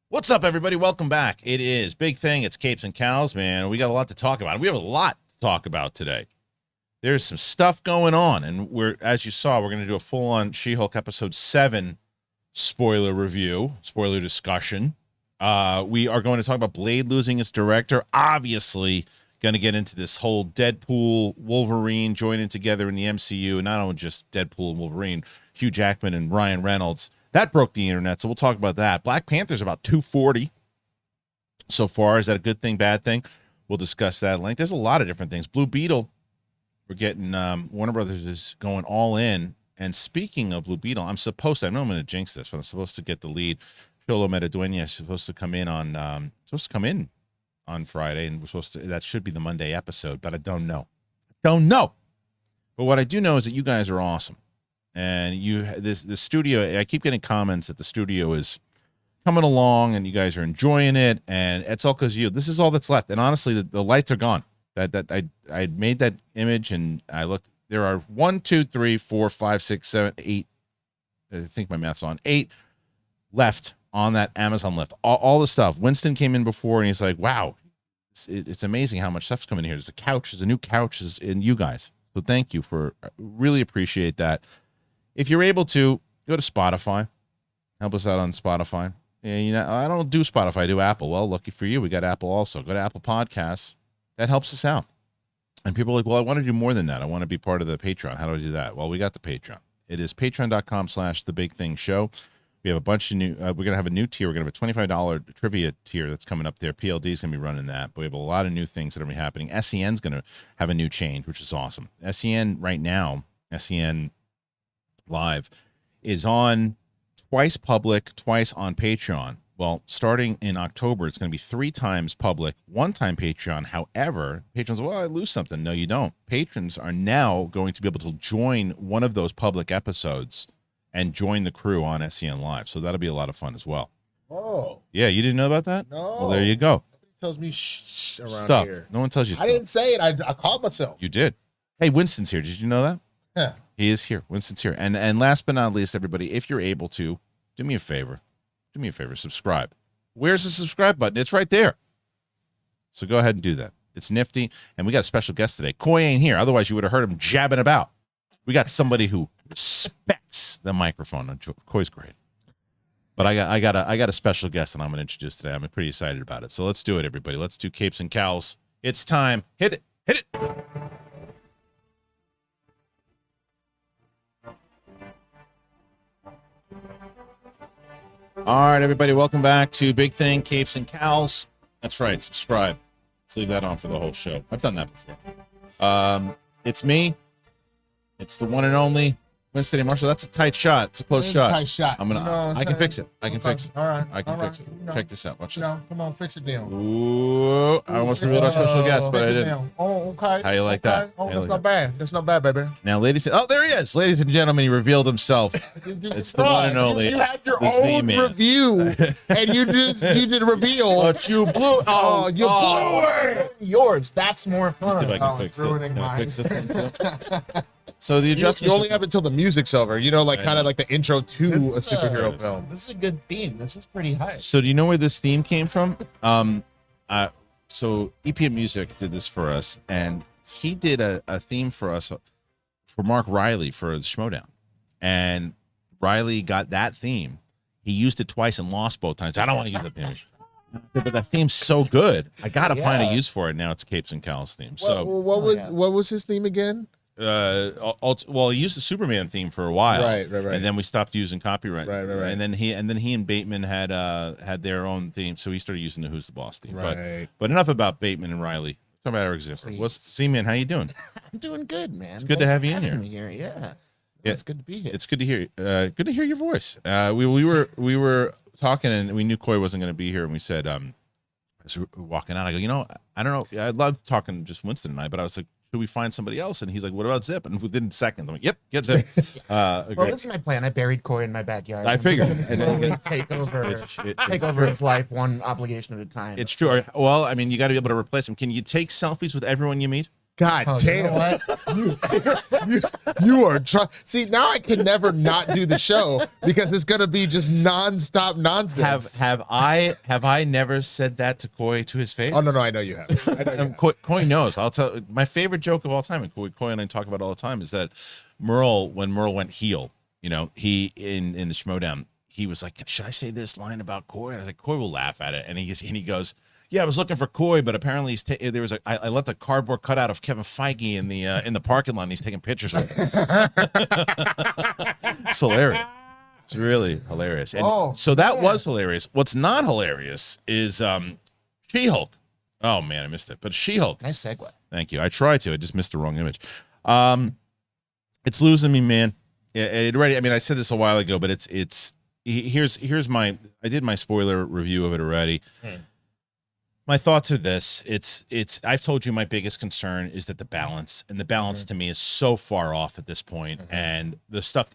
What's up, everybody? Welcome back. It is Big Thing. It's Capes and Cowls, man. We got a lot to talk about. We have a lot to talk about today. There's some stuff going on, and as you saw, we're going to do a full-on She-Hulk episode 7 spoiler review, spoiler discussion. We are going to talk about Blade losing its director. Obviously, going to get into this whole Deadpool, Wolverine joining together in the MCU, and not only just Deadpool and Wolverine, Hugh Jackman and Reyonlds. That broke the internet, so we'll talk about that. Black Panther's about 240 so far. Is that a good thing, bad thing? We'll discuss that at length. There's a lot of different things. Blue Beetle, we're getting, Warner Brothers is going all in. And speaking of Blue Beetle, I know I'm going to jinx this, but I'm supposed to get the lead. Cholo Metaduena is supposed to come in on Friday, and that should be the Monday episode, but I don't know. But what I do know is that you guys are awesome. And the studio, I keep getting comments that the studio is coming along and you guys are enjoying it, and it's all because of you. This is all that's left. And honestly, the lights are gone. I made that image and I looked. There are 1, 2, 3, 4, 5, 6, 7, 8. I think my math's on 8 left on that Amazon list. All the stuff. Winston came in before and he's like, "Wow, it's amazing how much stuff's coming in here. There's a couch. There's a new couch. In you guys. So thank you really appreciate that." If you're able to, go to Spotify. Help us out on Spotify. And, I don't do Spotify, I do Apple. Well, lucky for you, we got Apple also. Go to Apple Podcasts. That helps us out. And people are like, well, I want to do more than that. I want to be part of the Patreon. How do I do that? Well, we got the Patreon. It is patreon.com/thebigthingshow. We have a bunch of new, we're going to have a new tier. We're going to have a $25 trivia tier that's coming up there. PLD is going to be running that. But we have a lot of new things that are going to be happening. SEN's going to have a new change, which is awesome. SEN right now, SEN Live is on twice public, twice on Patreon. Well, starting in October, it's going to be 3 times public, 1 time Patreon. However, patrons, well, I lose something. No, you don't. Patrons are now going to be able to join one of those public episodes and join the crew on SEN Live. So that'll be a lot of fun as well. Oh. Yeah, you didn't know about that? No. Well, there you go. Nobody tells me shh around Stuff. here. No one tells you I stuff. didn't say it. I called myself. You did. Hey, Winston's here. Did you know that? Yeah. He is here. Winston's here. And last but not least, everybody, if you're able to, do me a favor. Subscribe. Where's the subscribe button? It's right there. So go ahead and do that. It's nifty. And we got a special guest today. Coy ain't here. Otherwise, you would have heard him jabbing about. We got somebody who respects the microphone. Coy's great. But I got a special guest that I'm going to introduce today. I'm pretty excited about it. So let's do it, everybody. Let's do Capes and Cowls. It's time. Hit it. Hit it. All right, everybody, welcome back to Big Thing, Capes and Cowls. That's right, subscribe. Let's leave that on for the whole show. I've done that before. It's me. It's the one and only Winston A. Marshall. That's a tight shot. It's a close shot. Tight shot. I can fix it. I can fix it. All right. I can fix it. Check this out. Watch this. No, come on, fix it down. Ooh, I almost revealed our special guest, but I didn't. Down. Oh, okay. How you like that? Oh, that's not bad. That's not bad, baby. Now, there he is. Ladies and gentlemen, he revealed himself. It's the one and only. You had your own review, and you did reveal. But you blew. Oh, you blew it. Yours. That's more fun. See if I can fix ruining mine. fix this thing too? So the adjustment. You only have until the music's over. Kind of like the intro to a superhero film. This is a good theme. This is pretty high. So do you know where this theme came from? So EPM Music did this for us, and he did a theme for us for Mark Riley for the Schmodown. And Riley got that theme. He used it twice and lost both times. I don't want to use that theme. But that theme's so good. I gotta find a use for it. Now it's Capes and Cowls theme. So what was his theme again? Well, he used the Superman theme for a while, right, and then we stopped using copyright, right. And then he and Bateman had their own theme, so he started using the Who's the Boss theme. Right. But enough about Bateman and Riley. Talk about Eric Zipper. What's C-Man? How you doing? I'm doing good, man. It's good to have you in here. Yeah. Yeah. It's good to be here. It's good to hear. Good to hear your voice. We were talking, and we knew Coy wasn't going to be here, and we said, as we were walking out, I go, I don't know. I love talking just Winston and I, but I was like, should we find somebody else? And he's like, what about Zip? And within seconds, I'm like, yep, get Zip. Well, this is my plan. I buried Coy in my backyard. I figured. Take over his life one obligation at a time. It's true. Well, I mean, you got to be able to replace him. Can you take selfies with everyone you meet? God Oh, damn. you know what? You are trying. See, now I can never not do the show because it's gonna be just nonstop nonsense. Have I never said that to Coy to his face? Oh no, I know you have. I know you have. Coy knows. I'll tell my favorite joke of all time, and Coy and I talk about it all the time, is that when Merle went heel, he in the Schmodown, he was like, should I say this line about Coy? And I was like, Coy will laugh at it, and he goes, yeah, I was looking for Coy, but apparently I left a cardboard cutout of Kevin Feige in the parking lot, and he's taking pictures with it. It's hilarious. It's really hilarious. And so that was hilarious. What's not hilarious is She-Hulk. Oh man, I missed it. But She-Hulk. Nice segue. Thank you. I tried to. I just missed the wrong image. It's losing me, man. It already. I mean, I said this a while ago, but here's my. I did my spoiler review of it already. My thoughts are this. I've told you my biggest concern is that the balance to me is so far off at this point. And the stuff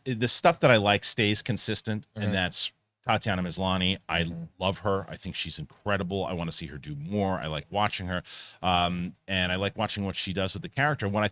that I like stays consistent, and that's Tatiana Maslany. I love her. I think she's incredible. I want to see her do more. I like watching her. And I like watching what she does with the character. When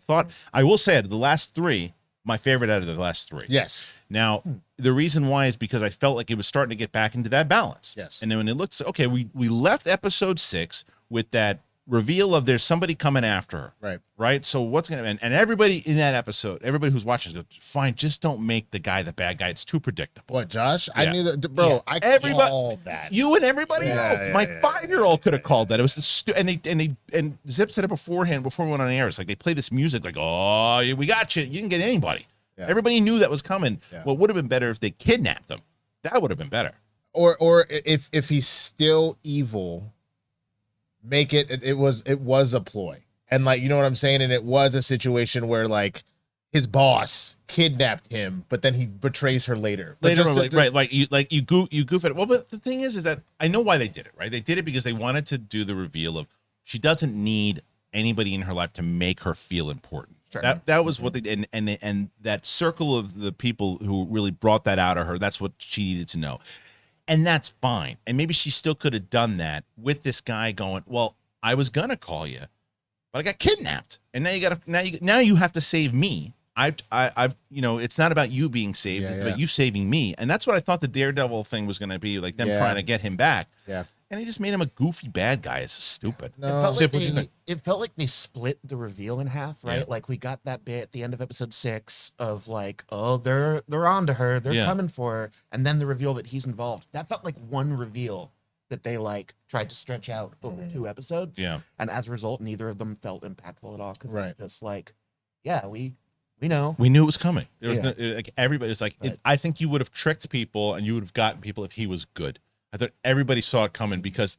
I will say it, the last three, my favorite out of the last three. Yes. Now, the reason why is because I felt like it was starting to get back into that balance. Yes. And then when it looks, okay, we left episode 6 with that reveal of there's somebody coming after her. Right. Right. So what's going to, and everybody in that episode, everybody who's watching goes, fine, just don't make the guy the bad guy. It's too predictable. What, Josh? Yeah. I knew that, bro. Yeah. I Everybody- called that. You and everybody else. Yeah, My yeah. 5-year-old could have called that. It was and Zip said it beforehand before we went on the air. It's like they play this music like, oh, we got you. You didn't get anybody. Yeah. Everybody knew that was coming. Yeah. What would have been better if they kidnapped him? That would have been better. Or if he's still evil, make it was a ploy. And like, you know what I'm saying? And it was a situation where like his boss kidnapped him, but then he betrays her later. But Later, just to- right? Like you goof at it. Well, but the thing is that I know why they did it. Right? They did it because they wanted to do the reveal of she doesn't need anybody in her life to make her feel important. Sure. That was what they did, and that circle of the people who really brought that out of her. That's what she needed to know, and that's fine. And maybe she still could have done that with this guy going, well, I was gonna call you, but I got kidnapped, and now you have to save me. I've it's not about you being saved; it's about you saving me, and that's what I thought the Daredevil thing was gonna be, like them trying to get him back. Yeah. And he just made him a goofy bad guy. It's stupid. No. It felt like they split the reveal in half, right? Yeah. Like we got that bit at the end of episode 6 of like, oh, they're on to her, they're coming for her, and then the reveal that he's involved. That felt like one reveal that they like tried to stretch out over 2 episodes. Yeah. And as a result, neither of them felt impactful at all because Right. it's just like, yeah, we know. We knew it was coming. There was Yeah. like everybody was like, Right. I think you would have tricked people and you would have gotten people if he was good. I thought everybody saw it coming because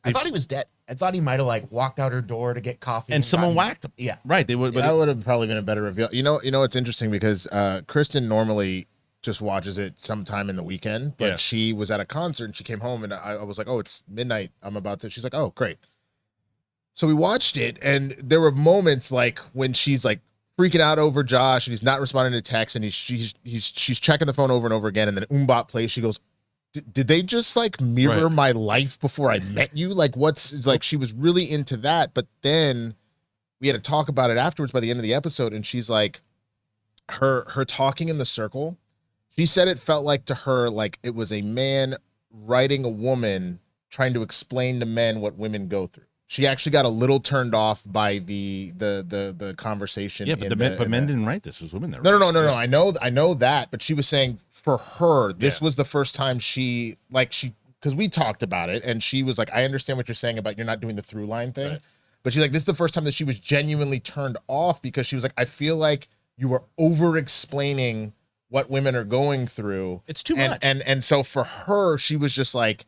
I thought he was dead. I thought he might have like walked out her door to get coffee and someone gotten- whacked him. Yeah. Right. They would. But that would have probably been a better reveal. You know, it's interesting because Kristen normally just watches it sometime in the weekend, but she was at a concert and she came home and I was like, oh, it's midnight. I'm about to. She's like, oh, great. So we watched it and there were moments like when she's like freaking out over Josh and he's not responding to texts and she's checking the phone over and over again and then Umbot plays. She goes, did they just like mirror my life before I met you? Like it's like she was really into that, but then we had to talk about it afterwards by the end of the episode and she's like her talking in the circle. She said it felt like to her like it was a man writing a woman trying to explain to men what women go through. She actually got a little turned off by the conversation. yeah, but men didn't write this. It was women that No. wrote it. I know that, but she was saying for her, this was the first time because we talked about it and she was like, I understand what you're saying about you're not doing the through line thing. Right. But she's like, this is the first time that she was genuinely turned off because she was like, I feel like you were over explaining what women are going through. It's too much. And so for her, she was just like,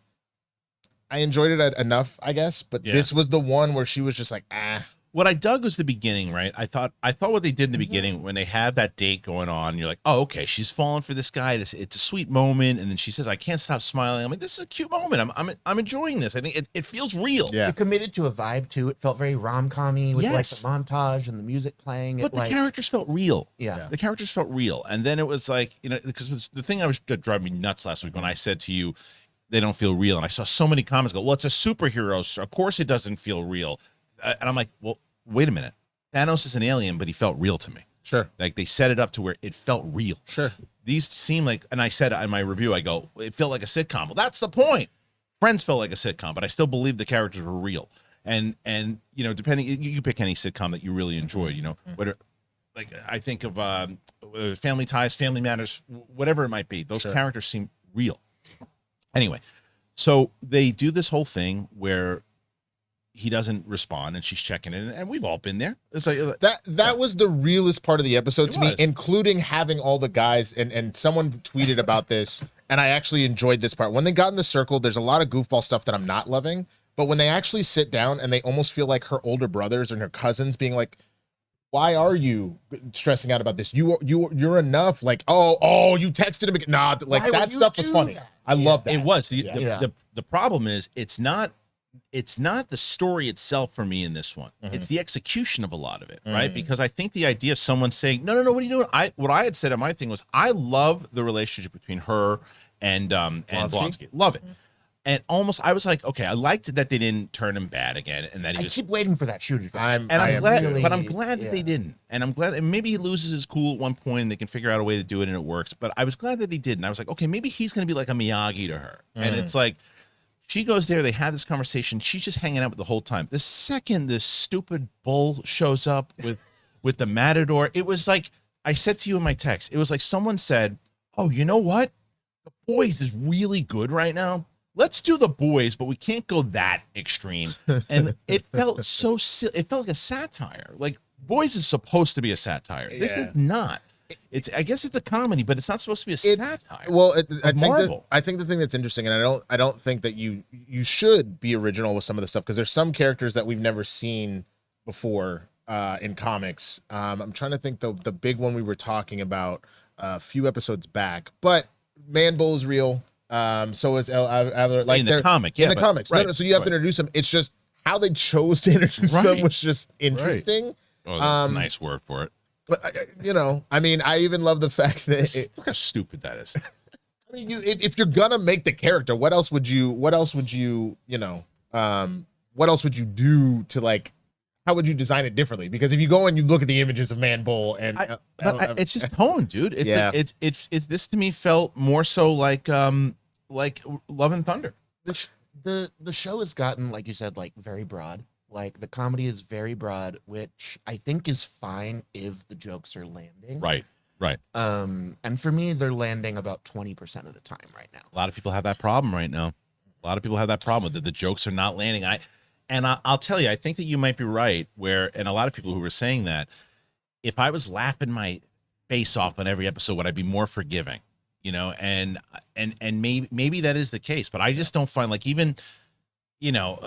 I enjoyed it enough, I guess, but this was the one where she was just like, What I dug was the beginning, right? I thought what they did in the beginning when they have that date going on, you're like, oh, okay, she's falling for this guy. It's a sweet moment, and then she says, I can't stop smiling. I'm like, this is a cute moment. I'm enjoying this. I think it feels real. Yeah. It committed to a vibe too. It felt very rom-com-y with like the montage and the music playing. But the characters felt real. Yeah. The characters felt real. And then it was like, because the thing that drove me nuts last week when I said to you, they don't feel real. And I saw so many comments go, well, it's a superhero. So of course it doesn't feel real. And I'm like, well, wait a minute. Thanos is an alien, but he felt real to me. Sure. Like they set it up to where it felt real. Sure. These seem like, and I said in my review, I go, it felt like a sitcom. Well, that's the point. Friends felt like a sitcom, but I still believe the characters were real. And you know, depending, you pick any sitcom that you really enjoy. You know, whether like I think of Family Ties, Family Matters, whatever it might be. Those characters seem real. Anyway, so they do this whole thing where he doesn't respond and she's checking it, and we've all been there. It's like that was the realest part of the episode to me, was. including having all the guys, and someone tweeted about this, and I actually enjoyed this part. When they got in the circle, there's a lot of goofball stuff that I'm not loving, but when they actually sit down and they almost feel like her older brothers and her cousins being like, why are you stressing out about this? You're enough. Like, oh, you texted him. Nah, like that stuff was funny. I love that. It was. The problem is it's not the story itself for me in this one. It's the execution of a lot of it, right? Because I think the idea of someone saying, no, what are you doing? What I had said on my thing was, I love the relationship between her and Blonsky. Love it. And almost, I was like, okay, I liked that they didn't turn him bad again, and that he I keep waiting for that shooter. I'm glad that they didn't, and I'm glad. And maybe he loses his cool at one point, and they can figure out a way to do it, and it works. But I was glad that he did, and I was like, okay, maybe he's going to be like a Miyagi to her, and it's like she goes there, they have this conversation, she's just hanging out with the whole time. The second this stupid bull shows up with the matador, it was like I said to you in my text, it was like someone said, "Oh, you know what? The Boys is really good right now. Let's do The Boys, but we can't go that extreme." And it felt so silly. It felt like a satire. Like Boys is supposed to be a satire. This is not. I guess it's a comedy, but it's not supposed to be a satire. Well, Marvel. I think the thing that's interesting, and I don't think that you should be original with some of the stuff, because there's some characters that we've never seen before in comics. I'm trying to think the big one we were talking about a few episodes back, but Man Bull is real. So is like in the comic, in the comics. Right, No, so you have to introduce them. It's just how they chose to introduce them was just interesting. Oh, that's a nice word for it. But you know, I mean, I even love the fact that Look how stupid that is. I mean, if you're gonna make the character, what else would you what else would you do to, like, how would you design it differently? Because if you go and you look at the images of Man Bull and it's just tone, dude. It's it's this to me felt more so like Love and Thunder. The show has gotten, like you said, like very broad. Like the comedy is very broad, which I think is fine if the jokes are landing. Right. And for me, they're landing about 20% of the time right now. A lot of people have that problem right now. A lot of people have that problem that the jokes are not landing. I'll tell you, I think that you might be right. And a lot of people who were saying that, if I was laughing my face off on every episode, would I be more forgiving? You know, and maybe that is the case, but I just don't find, like, even, you know,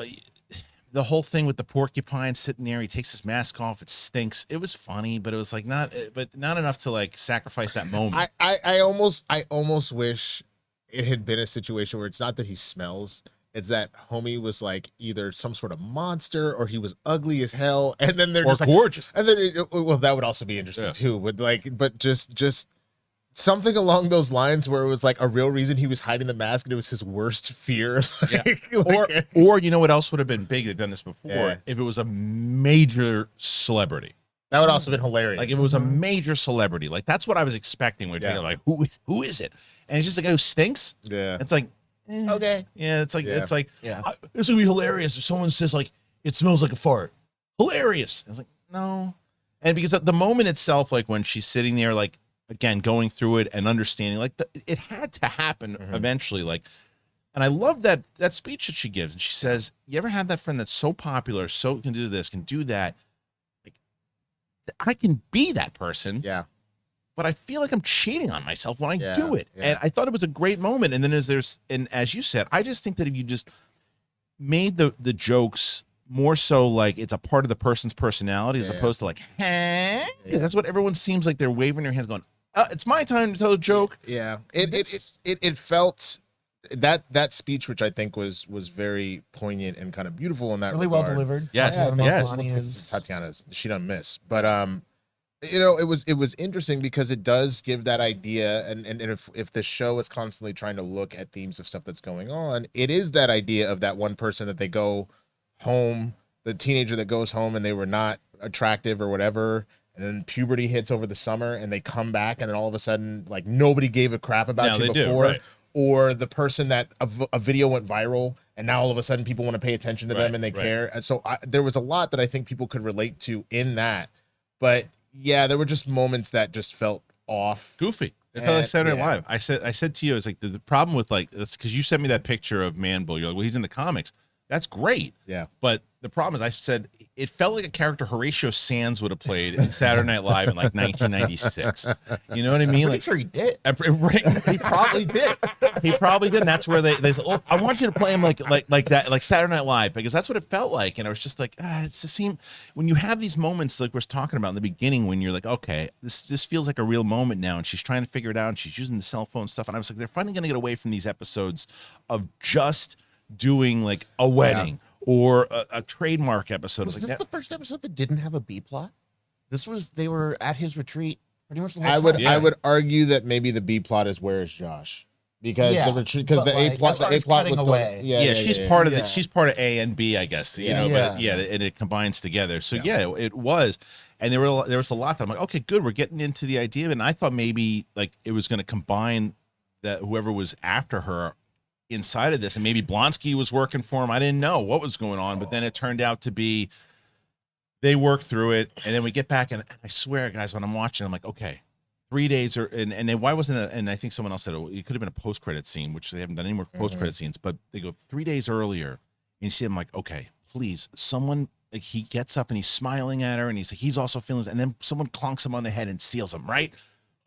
the whole thing with the porcupine sitting there, he takes his mask off, it stinks. It was funny, but it was like not enough to, like, sacrifice that moment. I almost wish it had been a situation where it's not that he smells, it's that homie was like either some sort of monster or he was ugly as hell, and then they're just gorgeous. And then well, that would also be interesting too. But just something along those lines where it was like a real reason he was hiding the mask and it was his worst fear. Or you know what else would have been big? They've done this before. If it was a major celebrity. That would also been hilarious. Like if it was a major celebrity, like that's what I was expecting. We're thinking, like, who is it? And it's just a guy who stinks. Yeah. It's like, okay. Yeah, it's like this would be hilarious if someone says, like, it smells like a fart. Hilarious. I was like, no. And because at the moment itself, like when she's sitting there, like, again, going through it and understanding, like, it had to happen eventually. Like, and I love that speech that she gives. And she says, you ever have that friend that's so popular, so can do this, can do that? Like, I can be that person. Yeah. But I feel like I'm cheating on myself when I do it. Yeah. And I thought it was a great moment. And then as you said, I just think that if you just made the jokes more so like it's a part of the person's personality as opposed to like, that's what everyone seems like they're waving their hands going, it's my time to tell a joke. Yeah. It felt that speech, which I think was very poignant and kind of beautiful in that really regard. Well delivered. Yes. Tatiana's, she done miss. But you know, it was interesting because it does give that idea, and if the show is constantly trying to look at themes of stuff that's going on, it is that idea of that one person that they go home, the teenager that goes home and they were not attractive or whatever, and then puberty hits over the summer and they come back, and then all of a sudden like nobody gave a crap about you before, right. or the person that a video went viral and now all of a sudden people want to pay attention to them and they care. And so there was a lot that I think people could relate to in that, but yeah, there were just moments that just felt off, goofy. It felt like Saturday Night Live. I said to you, it's like the problem with like, that's because you sent me that picture of Man Bull. You're like, well, he's in the comics. That's great. Yeah. But the problem is, I said it felt like a character Horatio Sands would have played in Saturday Night Live in like 1996. You know what I mean? I'm sure he did. He probably did. He probably did. And that's where they said, "Oh, I want you to play him like that, like Saturday Night Live," because that's what it felt like. And I was just like, it just seemed, when you have these moments like we're talking about in the beginning, when you're like, okay, this feels like a real moment now, and she's trying to figure it out, and she's using the cell phone stuff, and I was like, they're finally going to get away from these episodes of just doing like a wedding. Or a trademark episode. Was like this the first episode that didn't have a B plot? They were at his retreat pretty much the whole time. I would argue that maybe the B plot is Where's Josh? Because the retreat, because the A plot was away. She's part of it. She's part of A and B, I guess. You know, but and it combines together. So it was, and there was a lot that I'm like, okay, good, we're getting into the idea, and I thought maybe like it was going to combine that whoever was after her inside of this, and maybe Blonsky was working for him. I didn't know what was going on, but then it turned out to be they worked through it, and then we get back, and I swear, guys, when I'm watching, I'm like, okay, 3 days or and then why wasn't it? And I think someone else said it could have been a post-credit scene, which they haven't done any more post-credit scenes, but they go 3 days earlier, and you see him like, okay, please, someone, like, he gets up and he's smiling at her, and he's also feeling, and then someone clonks him on the head and steals him, right?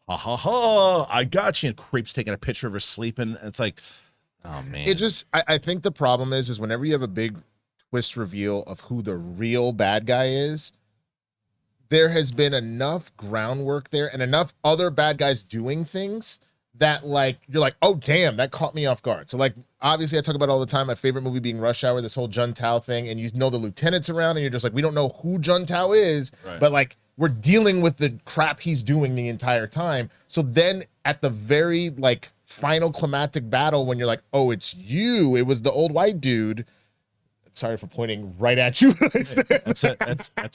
Ha ha ha! I got you. And Creep's taking a picture of her sleeping, and it's like, oh man. It just, I think the problem is whenever you have a big twist reveal of who the real bad guy is, there has been enough groundwork there and enough other bad guys doing things that like, you're like, oh damn, that caught me off guard. So like, obviously I talk about all the time, my favorite movie being Rush Hour, this whole Jun Tao thing, and you know the lieutenant's around and you're just like, we don't know who Jun Tao is, but like, we're dealing with the crap he's doing the entire time. So then at the very like final climactic battle, when you're like, oh, it's you, it was the old white dude. Sorry for pointing right at you. That's all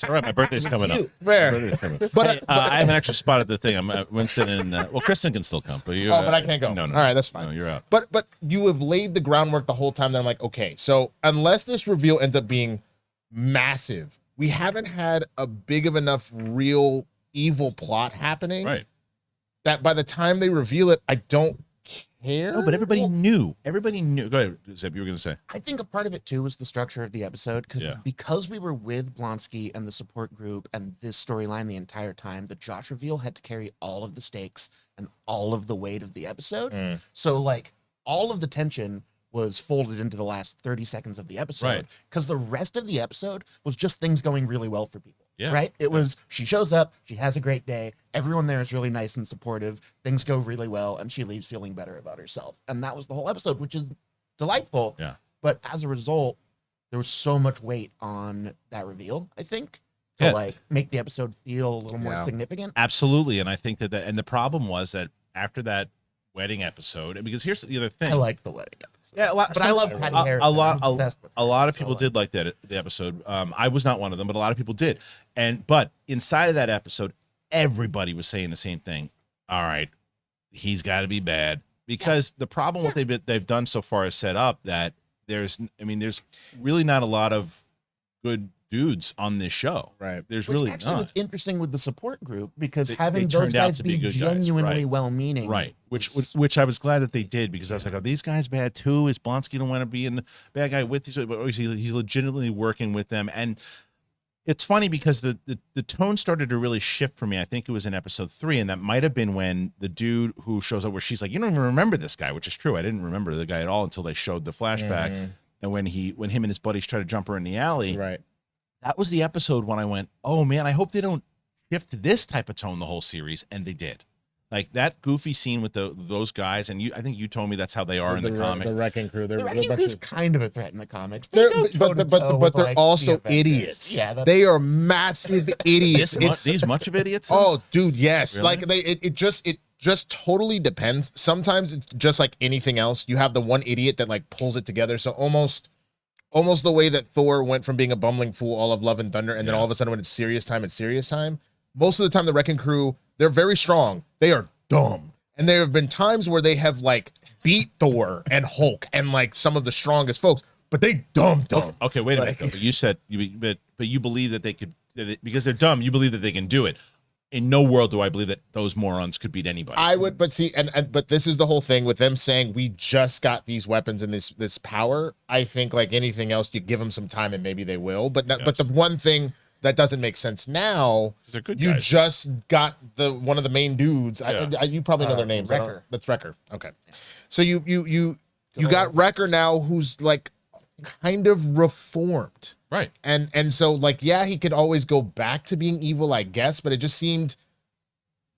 right. My birthday's coming up. Fair. But I haven't actually spotted the thing. I'm Winston and well, Kristian can still come, but you. But I can't go. No. All right, that's fine. No, you're out. But you have laid the groundwork the whole time that I'm like, okay, so unless this reveal ends up being massive, we haven't had a big of enough real evil plot happening. Right. That by the time they reveal it, I don't care. No, but everybody knew. Everybody knew. Go ahead, Zeb, you were going to say. I think a part of it too was the structure of the episode, because we were with Blonsky and the support group and this storyline the entire time. The Josh reveal had to carry all of the stakes and all of the weight of the episode. So like all of the tension was folded into the last 30 seconds of the episode, because the rest of the episode was just things going really well for people. Right? It was, she shows up, she has a great day, everyone there is really nice and supportive, things go really well, and she leaves feeling better about herself. And that was the whole episode, which is delightful. Yeah. But as a result, there was so much weight on that reveal, I think, to like make the episode feel a little more significant. Absolutely. And I think that and the problem was that after that wedding episode, and because here's the other thing. I liked the wedding episode. Yeah, but I love Patty Harris. A lot of people did like the episode. I was not one of them, but a lot of people did. But inside of that episode, everybody was saying the same thing. All right, he's got to be bad, because the problem what they've done so far is set up that there's really not a lot of good dudes on this show. Right. There's really actually not. What's interesting with the support group, because having those guys be genuinely well-meaning. Right. Which I was glad that they did, because I was like, are these guys bad too? Is Blonsky don't want to be in the bad guy with these? But he's legitimately working with them. And it's funny because the tone started to really shift for me. I think it was in episode 3, and that might have been when the dude who shows up, where she's like, you don't even remember this guy, which is true. I didn't remember the guy at all until they showed the flashback. And when him and his buddies try to jump her in the alley. Right. That was the episode when I went, oh man, I hope they don't shift to this type of tone the whole series, and they did. Like that goofy scene with those guys, and I think you told me that's how they are in the comics. The Wrecking Crew. The Wrecking Crew's kind of a threat in the comics. But they're also idiots. Yeah, they are massive idiots. These much of idiots. Oh, dude, yes. Really? Like it just totally depends. Sometimes it's just like anything else. You have the one idiot that like pulls it together. So almost almost the way that Thor went from being a bumbling fool all of Love and Thunder, and then all of a sudden when it's serious time, most of the time the Wrecking Crew, they're very strong. They are dumb. And there have been times where they have like beat Thor and Hulk and like some of the strongest folks, but they dumb. Okay, wait a minute. But you said but you believe that they could, because they're dumb, you believe that they can do it. In no world do I believe that those morons could beat anybody. I would, but see, but this is the whole thing with them saying we just got these weapons and this power. I think like anything else, you give them some time and maybe they will. But but the one thing that doesn't make sense now, they're good you guys. just got one of the main dudes. Yeah. You probably know their names. Wrecker. That's Wrecker. Okay, so you got Wrecker now, who's like kind of reformed. Right. And so like, yeah, he could always go back to being evil, I guess, but it just seemed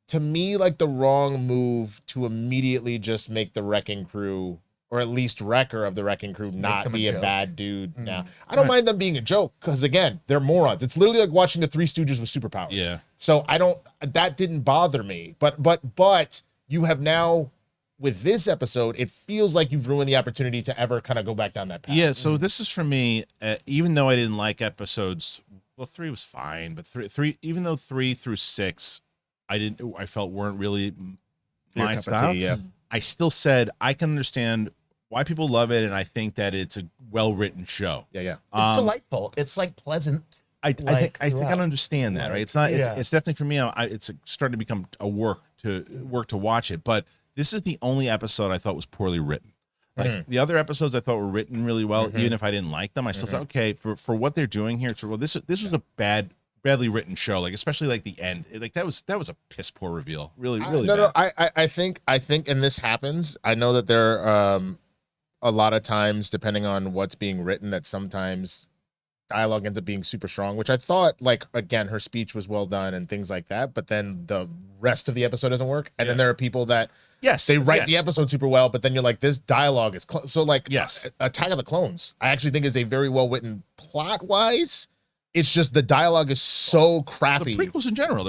to me like the wrong move to immediately just make the Wrecking Crew, or at least Wrecker of the Wrecking Crew, not be a bad dude now. I don't mind them being a joke, because again, they're morons. It's literally like watching the Three Stooges with superpowers. Yeah. So that didn't bother me. But you have now, with this episode, it feels like you've ruined the opportunity to ever kind of go back down that path. Yeah, so this is for me, even though I didn't like episodes, well, 3 was fine, but three, even though 3 through 6, I felt weren't really my style. Yeah. I still said I can understand why people love it, and I think that it's a well-written show. Yeah. It's delightful. It's like pleasant. I think I understand that, right? It's not. Yeah. It's definitely for me. It's starting to become a work to watch it, but this is the only episode I thought was poorly written. Like the other episodes I thought were written really well, even if I didn't like them. I still said, okay, for what they're doing here, this was a badly written show. Like especially like the end, like that was a piss poor reveal. Really bad. No. I think, and this happens. I know that there a lot of times, depending on what's being written, that sometimes dialogue ends up being super strong, which I thought, like, again, her speech was well done and things like that, but then the rest of the episode doesn't work. And then there are people that they write the episode super well, but then you're like, this dialogue is so like Attack of the Clones, I actually think is a very well written plot wise. It's just the dialogue is so crappy. The prequels in general,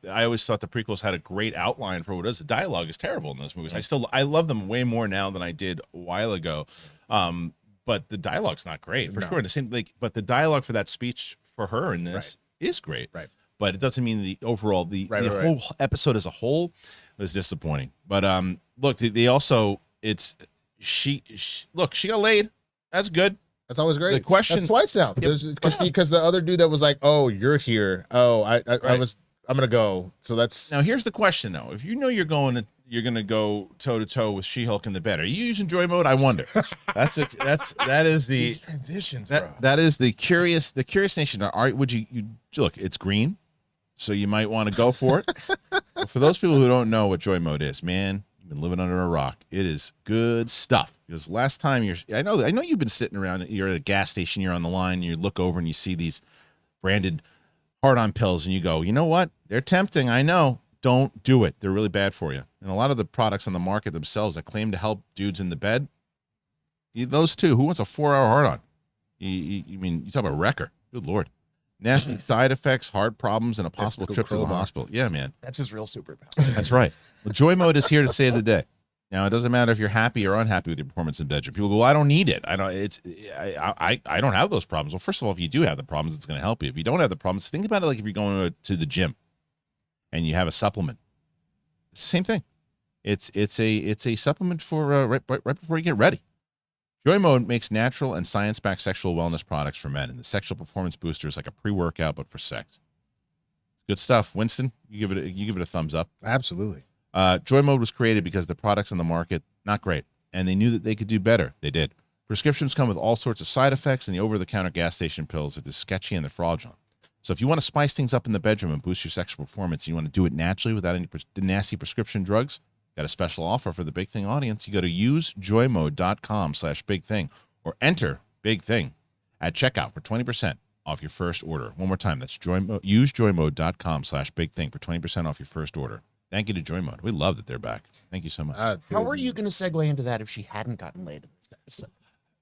I always thought the prequels had a great outline for what it is. The dialogue is terrible in those movies. I love them way more now than I did a while ago. But the dialogue's not great for sure. The same, but the dialogue for that speech for her in this is great. Right. But it doesn't mean the overall the whole episode as a whole was disappointing. But look, they also she got laid. That's good. That's always great. The question, that's twice now. Because the other dude that was like, "Oh, you're here. Oh, I'm gonna go." So that's now. Here's the question though: if you know you're gonna go toe to toe with She-Hulk in the bed, are you using Joy Mode? I wonder. That is the these transitions, bro. That is the curious nation. Would you look? It's green, so you might want to go for it. But for those people who don't know what Joy Mode is, man, you've been living under a rock. It is good stuff. Because last time I know you've been sitting around. You're at a gas station. You're on the line. And you look over and you see these branded hard-on pills, and you go, you know what? They're tempting. I know. Don't do it. They're really bad for you. And a lot of the products on the market themselves that claim to help dudes in the bed, those two. Who wants a 4-hour hard-on? You talk about Wrecker. Good Lord. Nasty side effects, heart problems, and a possible trip to the hospital. Yeah, man. That's his real superpower. That's right. Well, Joy Mode is here to save the day. Now, it doesn't matter if you're happy or unhappy with your performance in the bedroom. People go, well, I don't need it. I don't have those problems. Well, first of all, if you do have the problems, it's going to help you. If you don't have the problems, think about it like if you're going to the gym and you have a supplement. It's the same thing. It's a supplement for right before you get ready. Joy Mode makes natural and science-backed sexual wellness products for men, and the sexual performance booster is like a pre-workout but for sex. Good stuff, Winston. You give it a thumbs up. Absolutely. Joy Mode was created because the products on the market not great, and they knew that they could do better. They did. Prescriptions come with all sorts of side effects, and the over-the-counter gas station pills are just sketchy and they're fraudulent. So if you want to spice things up in the bedroom and boost your sexual performance, and you want to do it naturally without any nasty prescription drugs, got a special offer for the Big Thing audience. You go to usejoymode.com/bigthing or enter Big Thing at checkout for 20% off your first order. One more time, that's usejoymode.com/bigthing for 20% off your first order. Thank you to Joy Mode. We love that they're back. Thank you so much. How are you going to segue into that if she hadn't gotten laid in this episode?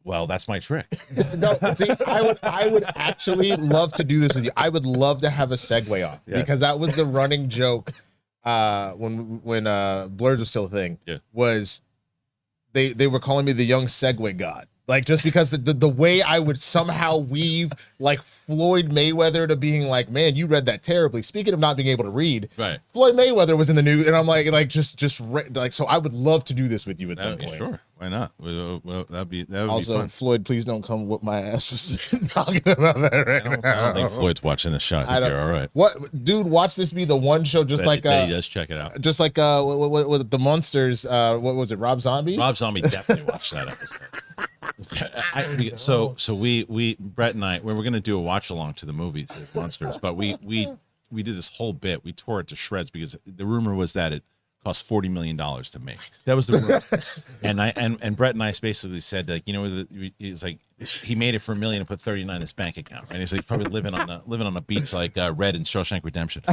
Well, that's my trick. No, see, I would actually love to do this with you. I would love to have a segue off because that was the running joke when Blurs was still a thing. Yeah. Was they were calling me the young segue god Like, just because the way I would somehow weave like Floyd Mayweather to being like, man, you read that terribly. Speaking of not being able to read, right? Floyd Mayweather was in the news, and I'm like like, so I would love to do this with you at some point. Sure, why not? Well, that'd be Also, be fun. Floyd, please don't come whoop my ass for talking about that right I don't think Floyd's watching the show. I think you're all right. What, dude? Watch this be the one show, just But like he does check it out. just like what the Munsters. What was it? Rob Zombie. Rob Zombie definitely watched that episode. So we Brett and I, we were gonna do a watch along to the movies, the Munsters, but we did this whole bit. We tore it to shreds because the rumor was that it cost $40 million to make. That was the rumor. and Brett and I basically said, like, you know, he's like, he made it for $1 million and put 39 in his bank account, and he's like probably living on a beach like Red in Shawshank Redemption,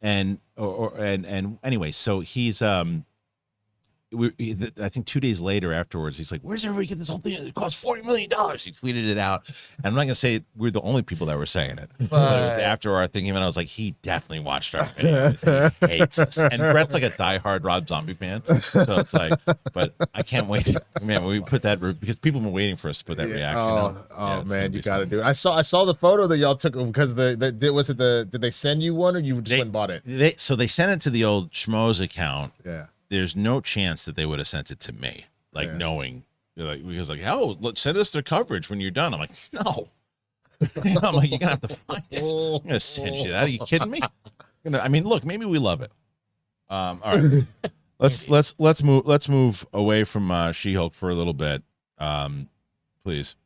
and anyway, so he's I think 2 days later afterwards, he's like, where's everybody get this whole thing? It costs $40 million. He tweeted it out. And I'm not going to say we're the only people that were saying it. But it was after our thing, even I was like, he definitely watched our videos. He hates us. And Brett's like a diehard Rob Zombie fan. So it's like, but I can't wait. Man, when we put that, because people have been waiting for us to put that reaction out. Oh man, you got to do it. I saw the photo that y'all took because did they send you one or you just went and bought it? So they sent it to the old Schmoes account. Yeah. There's no chance that they would have sent it to me, like knowing, like, because like, oh, let's send us the coverage when you're done. I'm like, no. I'm like, you're gonna have to find it. I'm gonna send you that. Are you kidding me? I mean, look, maybe we love it. All right, let's move away from She-Hulk for a little bit, please.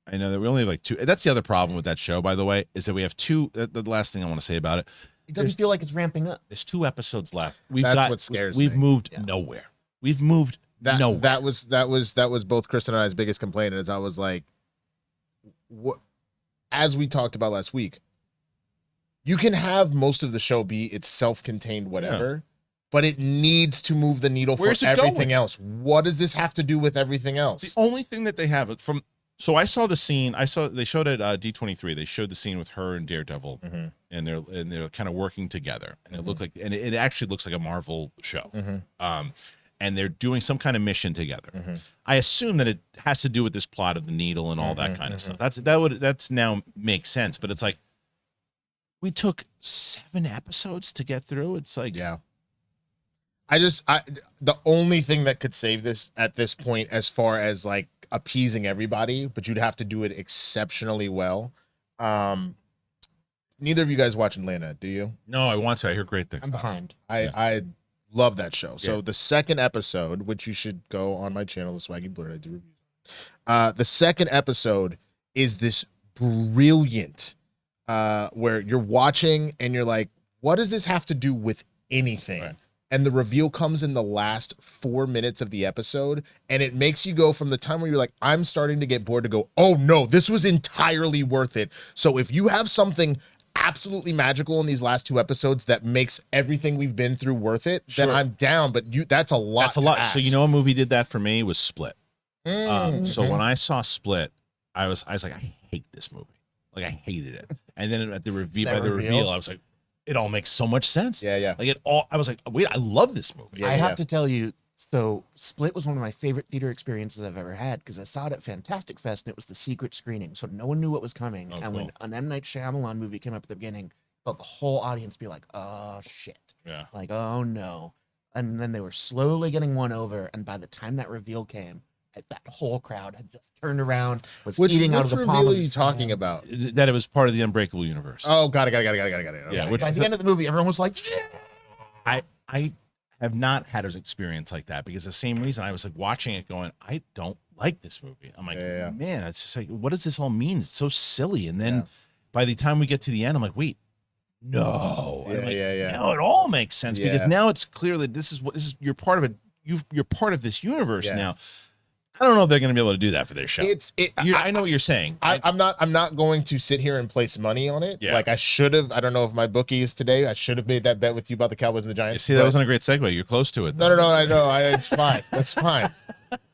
I know that we only have like 2. That's the other problem with that show, by the way, is that we have 2. The last thing I want to say about it. It doesn't feel like it's ramping up. There's 2 episodes left. What scares me. We've moved nowhere. We've moved nowhere. That was both Kristen and I's biggest complaint. Is I was like, what? As we talked about last week, you can have most of the show be its self-contained whatever, but it needs to move the needle for everything else. What does this have to do with everything else? The only thing that they have from. So I saw the scene. They showed at D23. They showed the scene with her and Daredevil, and they're kind of working together, and it looked like, and it actually looks like a Marvel show. And they're doing some kind of mission together. I assume that it has to do with this plot of the needle and all that kind of stuff. That's now makes sense. But it's like, we took 7 episodes to get through. It's like, yeah. The only thing that could save this at this point, as far as like appeasing everybody, but you'd have to do it exceptionally well. Neither of you guys watch Atlanta, do you? No, I want to. I hear great things. I'm behind. I love that show. So the second episode, which you should go on my channel, The Swaggy Blurred, I do reviews. The second episode is this brilliant, where you're watching and you're like, what does this have to do with anything? Right. And the reveal comes in the last 4 minutes of the episode, and it makes you go from the time where you're like, I'm starting to get bored, to go, oh no, this was entirely worth it. So if you have something absolutely magical in these last 2 episodes that makes everything we've been through worth it, then I'm down. But that's a lot. That's a lot. So you know, a movie did that for me was Split. So when I saw Split, I was like, I hate this movie. Like, I hated it. And then at the reveal, I was like, it all makes so much sense. Yeah. Like I was like, wait, I love this movie. I have to tell you, so Split was one of my favorite theater experiences I've ever had, because I saw it at Fantastic Fest and it was the secret screening, so no one knew what was coming. And when an M. Night Shyamalan movie came up at the beginning, felt the whole audience be like, oh shit. Yeah. Like, oh no. And then they were slowly getting won over, and by the time that reveal came, that whole crowd had just turned around, was eating out of the palm. Which reveal are you talking about? That it was part of the Unbreakable universe. Oh, got it. Okay. Yeah. By the end of the movie, everyone was like, yeah. I have not had an experience like that, because the same reason I was like watching it going, I don't like this movie. I'm like, man, it's just like, what does this all mean? It's so silly. And then by the time we get to the end, I'm like, wait, no. Now it all makes sense, because now it's clear that you're part of it. You're part of this universe now. I don't know if they're going to be able to do that for their show. I know what you're saying. I'm not going to sit here and place money on it. Yeah. Like I should have. I don't know if my bookie is today. I should have made that bet with you about the Cowboys and the Giants. You see, that wasn't a great segue. You're close to it, though. No. I know. It's fine. That's fine.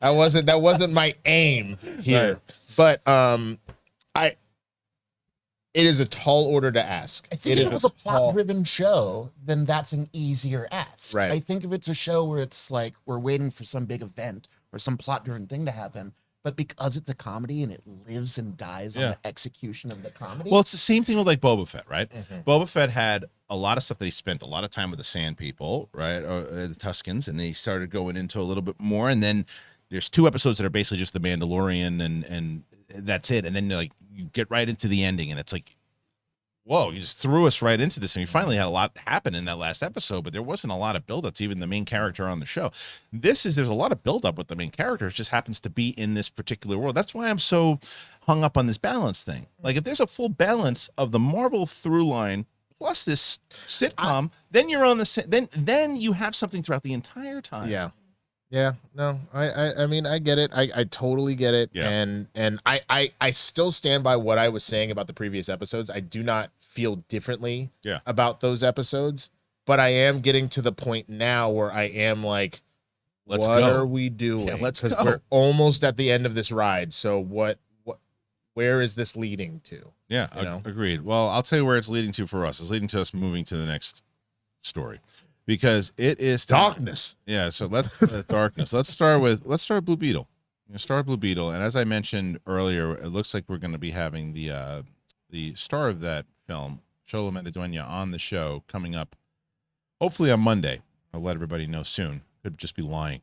That wasn't my aim here. Right. But it is a tall order to ask. I think if it was a plot-driven show, then that's an easier ask. Right. I think if it's a show where it's like we're waiting for some big event or some plot-driven thing to happen, but because it's a comedy and it lives and dies on the execution of the comedy. Well, it's the same thing with like Boba Fett, right? Boba Fett had a lot of stuff that he spent a lot of time with the Sand People, right, or the Tuskens, and they started going into a little bit more, and then there's 2 episodes that are basically just the Mandalorian, and that's it, and then like you get right into the ending, and it's like, whoa, you just threw us right into this. And we finally had a lot happen in that last episode, but there wasn't a lot of buildup to even the main character on the show. There's a lot of buildup with the main character. It just happens to be in this particular world. That's why I'm so hung up on this balance thing. Like, if there's a full balance of the Marvel through line plus this sitcom, then you're on the then you have something throughout the entire time. Yeah, no, I mean, I get it. I totally get it. Yeah. And I still stand by what I was saying about the previous episodes. I do not feel differently about those episodes, but I am getting to the point now where I am like, what are we doing? Yeah, let's go. Because we're almost at the end of this ride. So where is this leading to? Yeah, agreed. Well, I'll tell you where it's leading to for us. It's leading to us moving to the next story. Because it is darkness. Yeah, so let's darkness. Let's start with Blue Beetle. Start Blue Beetle, and as I mentioned earlier, it looks like we're going to be having the star of that film, Xolo Maridueña, on the show coming up, hopefully on Monday. I'll let everybody know soon. Could just be lying.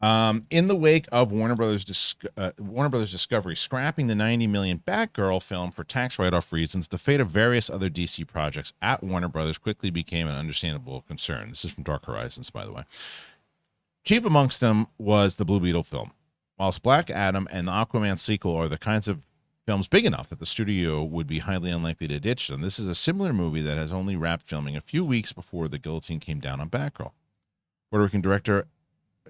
In the wake of Warner Brothers Discovery scrapping the $90 million Batgirl film for tax write-off reasons, the fate of various other DC projects at Warner Brothers quickly became an understandable concern. This is from Dark Horizons, by the way. Chief amongst them was the Blue Beetle film. Whilst Black Adam and the Aquaman sequel are the kinds of films big enough that the studio would be highly unlikely to ditch them, this is a similar movie that has only wrapped filming a few weeks before the guillotine came down on Batgirl. Puerto Rican director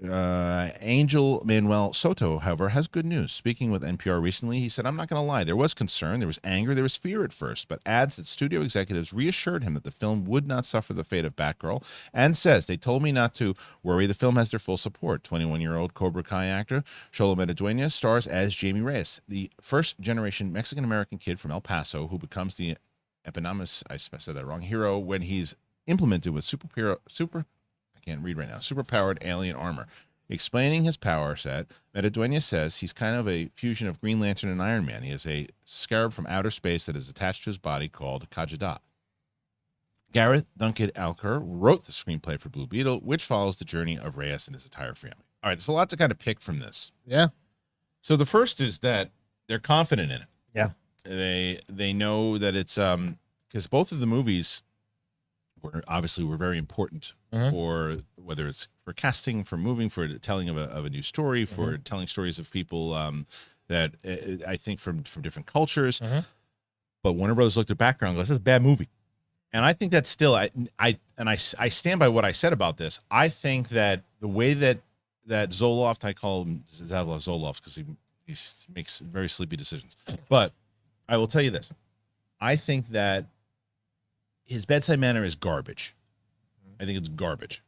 Angel Manuel Soto, however, has good news. Speaking with NPR recently, he said, "I'm not going to lie. There was concern, there was anger, there was fear at first, but adds that studio executives reassured him that the film would not suffer the fate of Batgirl, and says, they told me not to worry. The film has their full support." 21-year-old Cobra Kai actor Xolo Maridueña stars as Jamie Reyes, the first-generation Mexican-American kid from El Paso who becomes the eponymous, I said that wrong, hero when he's implemented with superpowered alien armor. Explaining his power set, Maridueña says he's kind of a fusion of Green Lantern and Iron Man. He has a scarab from outer space that is attached to his body called Kajada. Gareth Duncan Alker wrote the screenplay for Blue Beetle, which follows the journey of Reyes and his entire family. All right, there's a lot to kind of pick from this. Yeah. So the first is that they're confident in it. Yeah. They know that it's because both of the movies were very important for whether it's for casting, for moving, for the telling of a new story, for telling stories of people that I think from different cultures. But Warner Brothers looked at background and goes, "This is a bad movie." And I think that's still I stand by what I said about this. I think that the way that Zoloft, I call him Zoloft because he makes very sleepy decisions. But I will tell you this. I think that his bedside manner is garbage. I think it's garbage.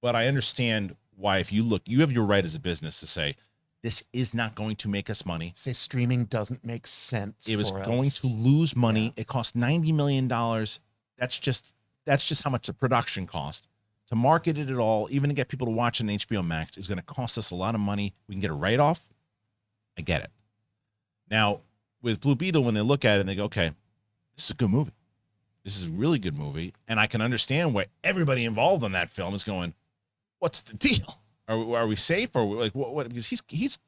But I understand why, if you look, you have your right as a business to say, this is not going to make us money. Say streaming doesn't make sense. It was going to lose money. Yeah. It cost $90 million. That's just how much the production cost. To market it at all, even to get people to watch on HBO Max, is going to cost us a lot of money. We can get a write-off. I get it. Now, with Blue Beetle, when they look at it and they go, okay, this is a good movie. This is a really good movie. And I can understand why everybody involved in that film is going, what's the deal? Are we safe? Or like what? Because he's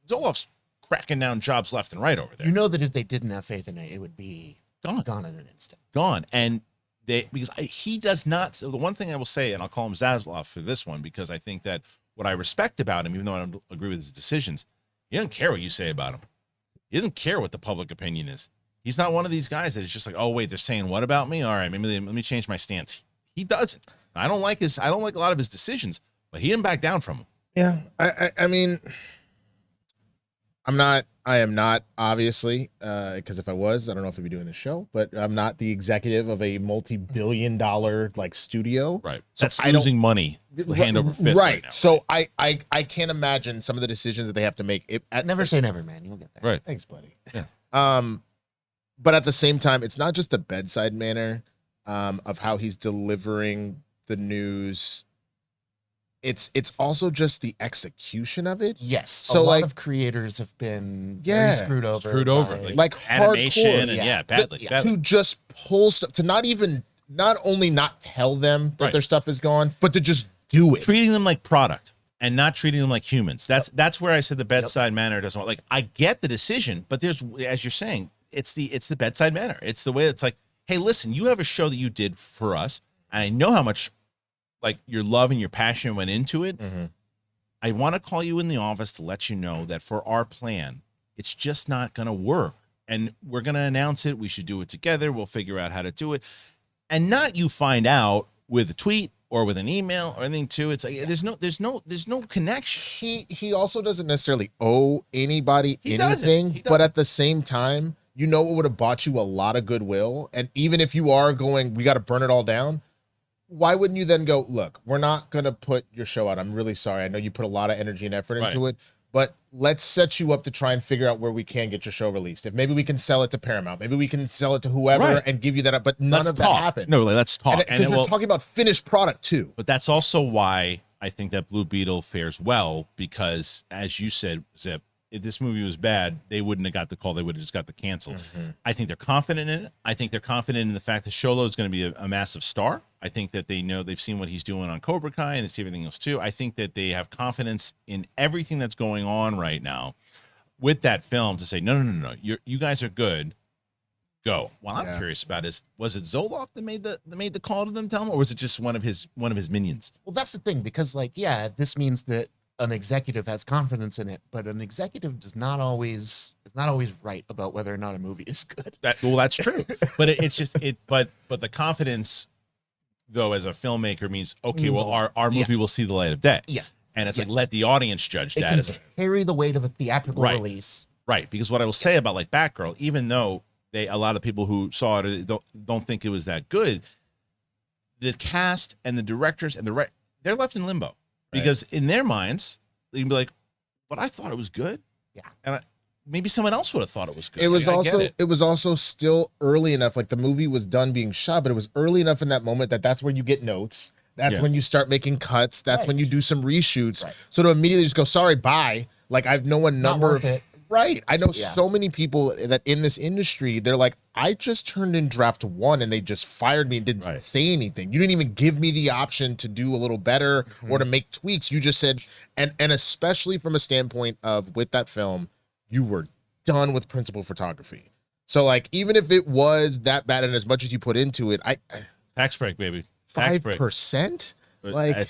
Zoloft's cracking down jobs left and right over there. You know that if they didn't have faith in it, it would be gone in an instant. Gone. And he does not. So the one thing I will say, and I'll call him Zaslav for this one, because I think that what I respect about him, even though I don't agree with his decisions, he doesn't care what you say about him. He doesn't care what the public opinion is. He's not one of these guys that is just like, oh wait, they're saying what about me? All right, maybe let me change my stance. He doesn't. I don't like a lot of his decisions, but he didn't back down from them. Yeah, I mean, I am not obviously, because if I was, I don't know if I'd be doing this show, but I'm not the executive of a multi-billion-dollar like studio. Right. So that's losing money hand over fist. Right. Now. So I can't imagine some of the decisions that they have to make. Never say never, man. You'll get there. Right. Thanks, buddy. Yeah. But at the same time, it's not just the bedside manner of how he's delivering the news. it's also just the execution of it. Yes. So a lot like of creators have been Yeah. very screwed over. Screwed over. by- like animation hardcore. and Yeah. badly. Yeah. badly. To just pull stuff, to not only not tell them that Right. their stuff is gone, but to just do it. Treating them like product and not treating them like humans. That's where I said the bedside manner doesn't work. Like, I get the decision, but there's, as you're saying, it's the bedside manner. It's the way it's like, hey, listen, you have a show that you did for us, and I know how much like your love and your passion went into it. Mhm. I want to call you in the office to let you know that for our plan, it's just not going to work. And we're going to announce it. We should do it together. We'll figure out how to do it. And not you find out with a tweet or with an email or anything too. It's like there's no connection. He also doesn't necessarily owe anybody He doesn't. anything, He but doesn't. at the same time, you know, it would have bought you a lot of goodwill. And even if you are going, we got to burn it all down. Why wouldn't you then go, look, we're not going to put your show out. I'm really sorry. I know you put a lot of energy and effort into it, but let's set you up to try and figure out where we can get your show released. If maybe we can sell it to Paramount, maybe we can sell it to whoever Right. and give you that. But none Let's of talk. that happened. No, like, let's talk. And we're talking about finished product too. But that's also why I think that Blue Beetle fares well, because as you said, Zip, if this movie was bad, they wouldn't have got the call. They would have just got the canceled. I think they're confident in it. I think they're confident in the fact that Sholo is going to be a massive star. I think that they know they've seen what he's doing on Cobra Kai and they see everything else too. I think that they have confidence in everything that's going on right now with that film to say, no. You guys are good. Go. What I'm curious about is, was it Zoloft that made the call to them, tell him, or was it just one of his minions? Well, that's the thing, because like, yeah, this means that an executive has confidence in it, but an executive is not always right about whether or not a movie is good. That's true. But it's just but the confidence though as a filmmaker means, okay, well our movie will see the light of day. Yeah. And it's like, let the audience judge It that can as carry the weight of a theatrical Right. release. right. Because what I will say about like Batgirl, even though a lot of people who saw it don't think it was that good, the cast and the directors and they're left in limbo. Because in their minds, they can be like, but I thought it was good. Yeah. And maybe someone else would have thought it was good. It was Like, I get it was also still early enough. Like the movie was done being shot, but it was early enough in that moment that's where you get notes. That's when you start making cuts. That's when you do some reshoots. Right. So to immediately just go, sorry, bye. Like I've known a number worth it. Right. I know Yeah. so many people that in this industry, they're like, I just turned in draft 1 and they just fired me and didn't say anything. You didn't even give me the option to do a little better or to make tweaks. You just said, and especially from a standpoint of with that film, you were done with principal photography. So like, even if it was that bad and as much as you put into it, tax break, baby. Tax break. 5%? But Like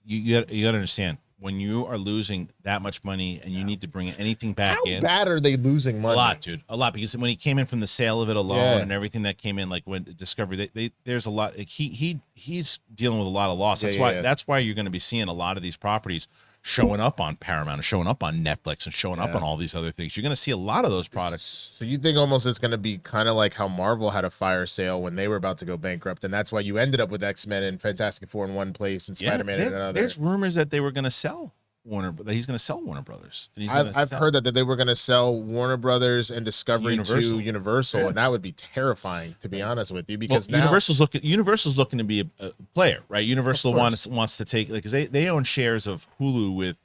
you got to understand, when you are losing that much money and you need to bring anything back how in, bad are they losing money? a lot, dude, a lot. Because when he came in from the sale of it alone and everything that came in, like when Discovery, there's a lot. Like he's dealing with a lot of loss. That's why you're going to be seeing a lot of these properties showing up on Paramount and showing up on Netflix and showing up on all these other things. You're going to see a lot of those products. So you think almost it's going to be kind of like how Marvel had a fire sale when they were about to go bankrupt, and that's why you ended up with X-Men and Fantastic Four in one place and Spider-Man in another. There's rumors that they were going to sell that he's going to sell Warner Brothers. And I've heard that they were going to sell Warner Brothers and Discovery to Universal, and that would be terrifying, to be honest with you, because now Universal's looking to be a player, right? Universal wants to take, like, because they own shares of Hulu with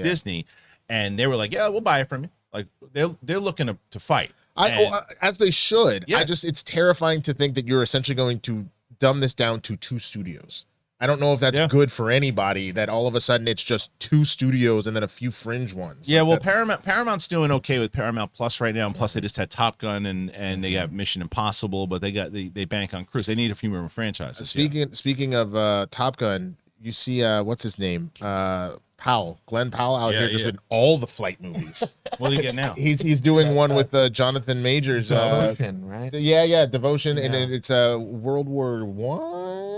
Disney, and they were like, yeah, we'll buy it from you. Like they're looking to fight. As they should. Yeah. It's terrifying to think that you're essentially going to dumb this down to 2 studios. I don't know if that's good for anybody, that all of a sudden it's just 2 studios and then a few fringe ones. Yeah, well, Paramount's doing okay with Paramount Plus right now, and plus they just had Top Gun and they got Mission Impossible, but they bank on Cruise. They need a few more franchises. Speaking of Top Gun, you see what's his name? Glenn Powell out here just with all the flight movies. What do you get now? He's doing one with Jonathan Majors. Devotion, right? Yeah, Devotion, and it's World War One.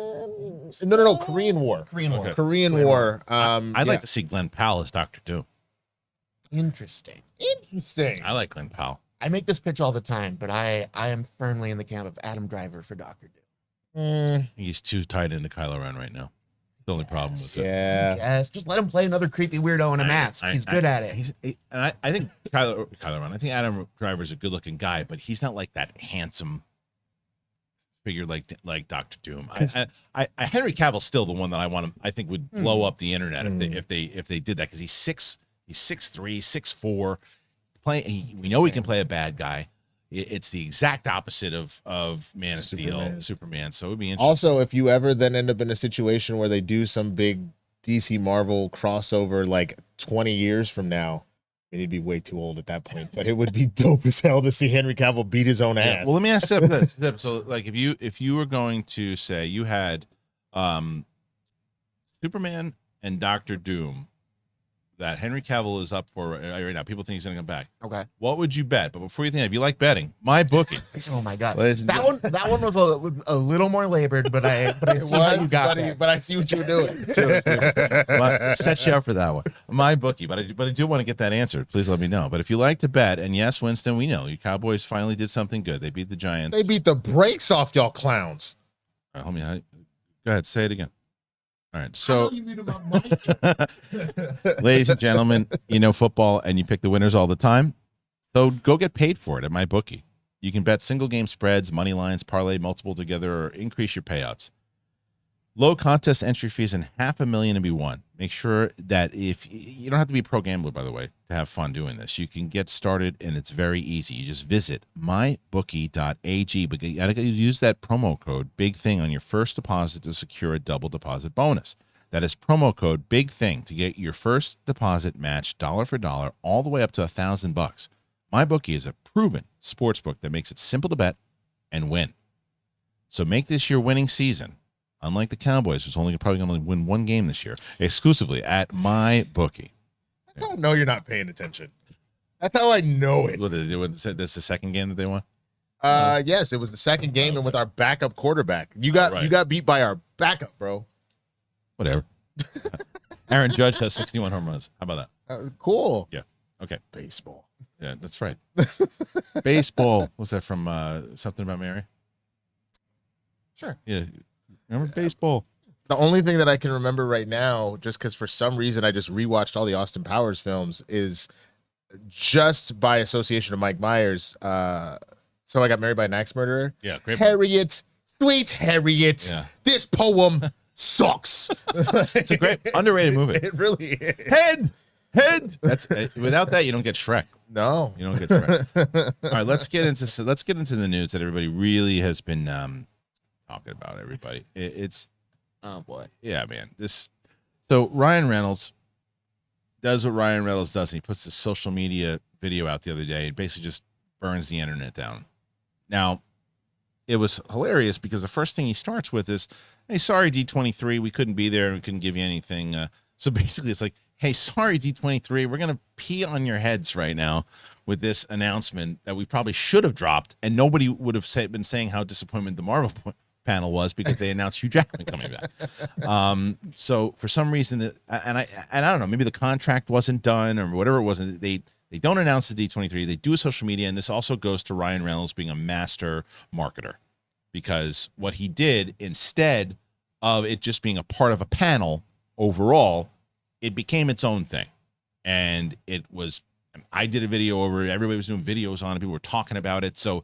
No, Korean War. Korean War. I'd like to see Glenn Powell as Dr. Doom. Interesting. I like Glenn Powell. I make this pitch all the time, but I am firmly in the camp of Adam Driver for Dr. Doom. He's too tied into Kylo Ren right now. The only problem with it. Yeah. Yes, just let him play another creepy weirdo in a mask. He's good at it. I think Kylo Ren. I think Adam Driver's a good-looking guy, but he's not like that handsome figure like Doctor Doom. I Henry Cavill's still the one that I think would blow up the internet if they did that, because he's 6'3", 6'4", we know he can play a bad guy. It's the exact opposite of Man of Steel, Superman. So it would be interesting. Also, if you ever then end up in a situation where they do some big DC Marvel crossover like 20 years from now, I mean, he'd be way too old at that point, but it would be dope as hell to see Henry Cavill beat his own ass. Yeah. Well, let me ask you this. So, like, if you were going to say you had Superman and Doctor Doom that Henry Cavill is up for right now, people think he's going to come back. Okay. What would you bet? But before you think, if you like betting, MyBookie. Oh my God, that one was a little more labored, but I see how you got that. But I see what you're doing. Set you up for that one. MyBookie. But I do want to get that answered. Please let me know. But if you like to bet, and yes, Winston, we know your Cowboys finally did something good. They beat the Giants. They beat the brakes off y'all clowns. All right, homie, go ahead, say it again. All right, so ladies and gentlemen, you know football and you pick the winners all the time, so go get paid for it at MyBookie. You can bet single game spreads, money lines, parlay multiple together, or increase your payouts. Low contest entry fees and $500,000 to be won. Make sure that if you don't have to be a pro gambler, by the way, to have fun doing this. You can get started and it's very easy. You just visit mybookie.ag, but you gotta use that promo code Big Thing on your first deposit to secure a double deposit bonus. That is promo code Big Thing to get your first deposit matched dollar for dollar all the way up to $1,000. MyBookie is a proven sportsbook that makes it simple to bet and win. So make this your winning season. Unlike the Cowboys, who's probably going to win one game this year, exclusively at MyBookie. That's how I know you're not paying attention. That's how I know it. That's the second game that they won? Yes, it was the second game, and with our backup quarterback. You got beat by our backup, bro. Whatever. Aaron Judge has 61 home runs. How about that? Cool. Yeah. Okay. Baseball. Yeah, that's right. Baseball. What's that from? Something About Mary? Sure. Yeah. Remember baseball? The only thing that I can remember right now, just because for some reason I just rewatched all the Austin Powers films, is just by association of Mike Myers. So I Got Married by an Axe Murderer. Yeah, great. Harriet, sweet Harriet. Yeah. This poem sucks. It's a great underrated movie. It really is. Head. That's without that you don't get Shrek. No, you don't get Shrek. All right, let's get into the news that everybody really has been talking about. Everybody, it's oh boy, yeah, man. So Ryan Reynolds does what Ryan Reynolds does, and he puts this social media video out the other day. It basically just burns the internet down. Now, it was hilarious because the first thing he starts with is, "Hey, sorry D23, we couldn't be there and we couldn't give you anything." So basically, it's like, "Hey, sorry D23, we're gonna pee on your heads right now with this announcement that we probably should have dropped, and nobody would have been saying how disappointed the Marvel panel was because they announced Hugh Jackman coming back." So for some reason, and I don't know, maybe the contract wasn't done or whatever it wasn't. They don't announce the D23. They do social media, and this also goes to Ryan Reynolds being a master marketer, because what he did, instead of it just being a part of a panel overall, it became its own thing. And it was, I did a video over it. Everybody was doing videos on it. People were talking about it. So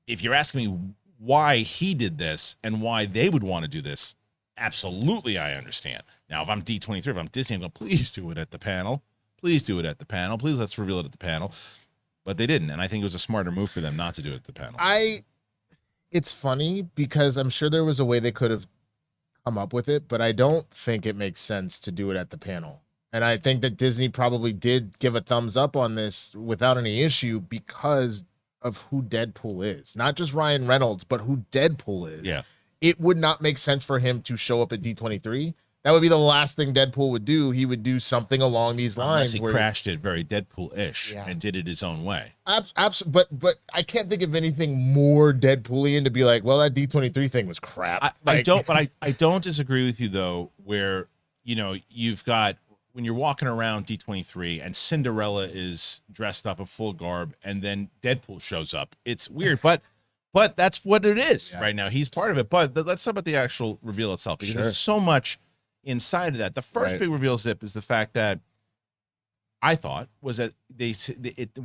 if you're asking me why he did this and why they would want to do this, absolutely I understand. Now, if I'm D23, if I'm Disney, I'm going, please do it at the panel. Please do it at the panel. Please let's reveal it at the panel. But they didn't. And I think it was a smarter move for them not to do it at the panel. It's funny because I'm sure there was a way they could have come up with it, but I don't think it makes sense to do it at the panel. And I think that Disney probably did give a thumbs up on this without any issue because of who Deadpool is. Not just Ryan Reynolds, but who Deadpool is. Yeah. It would not make sense for him to show up at D23. That would be the last thing Deadpool would do. He would do something along these lines. Unless he crashed it very Deadpool-ish and did it his own way. But I can't think of anything more Deadpoolian to be like, well, that D23 thing was crap. I don't disagree with you though, where you've got, when you're walking around D23 and Cinderella is dressed up in full garb and then Deadpool shows up. It's weird, but that's what it is right now. He's part of it. But let's talk about the actual reveal itself, because there's so much inside of that. The first big reveal, Zip, is the fact that I thought was that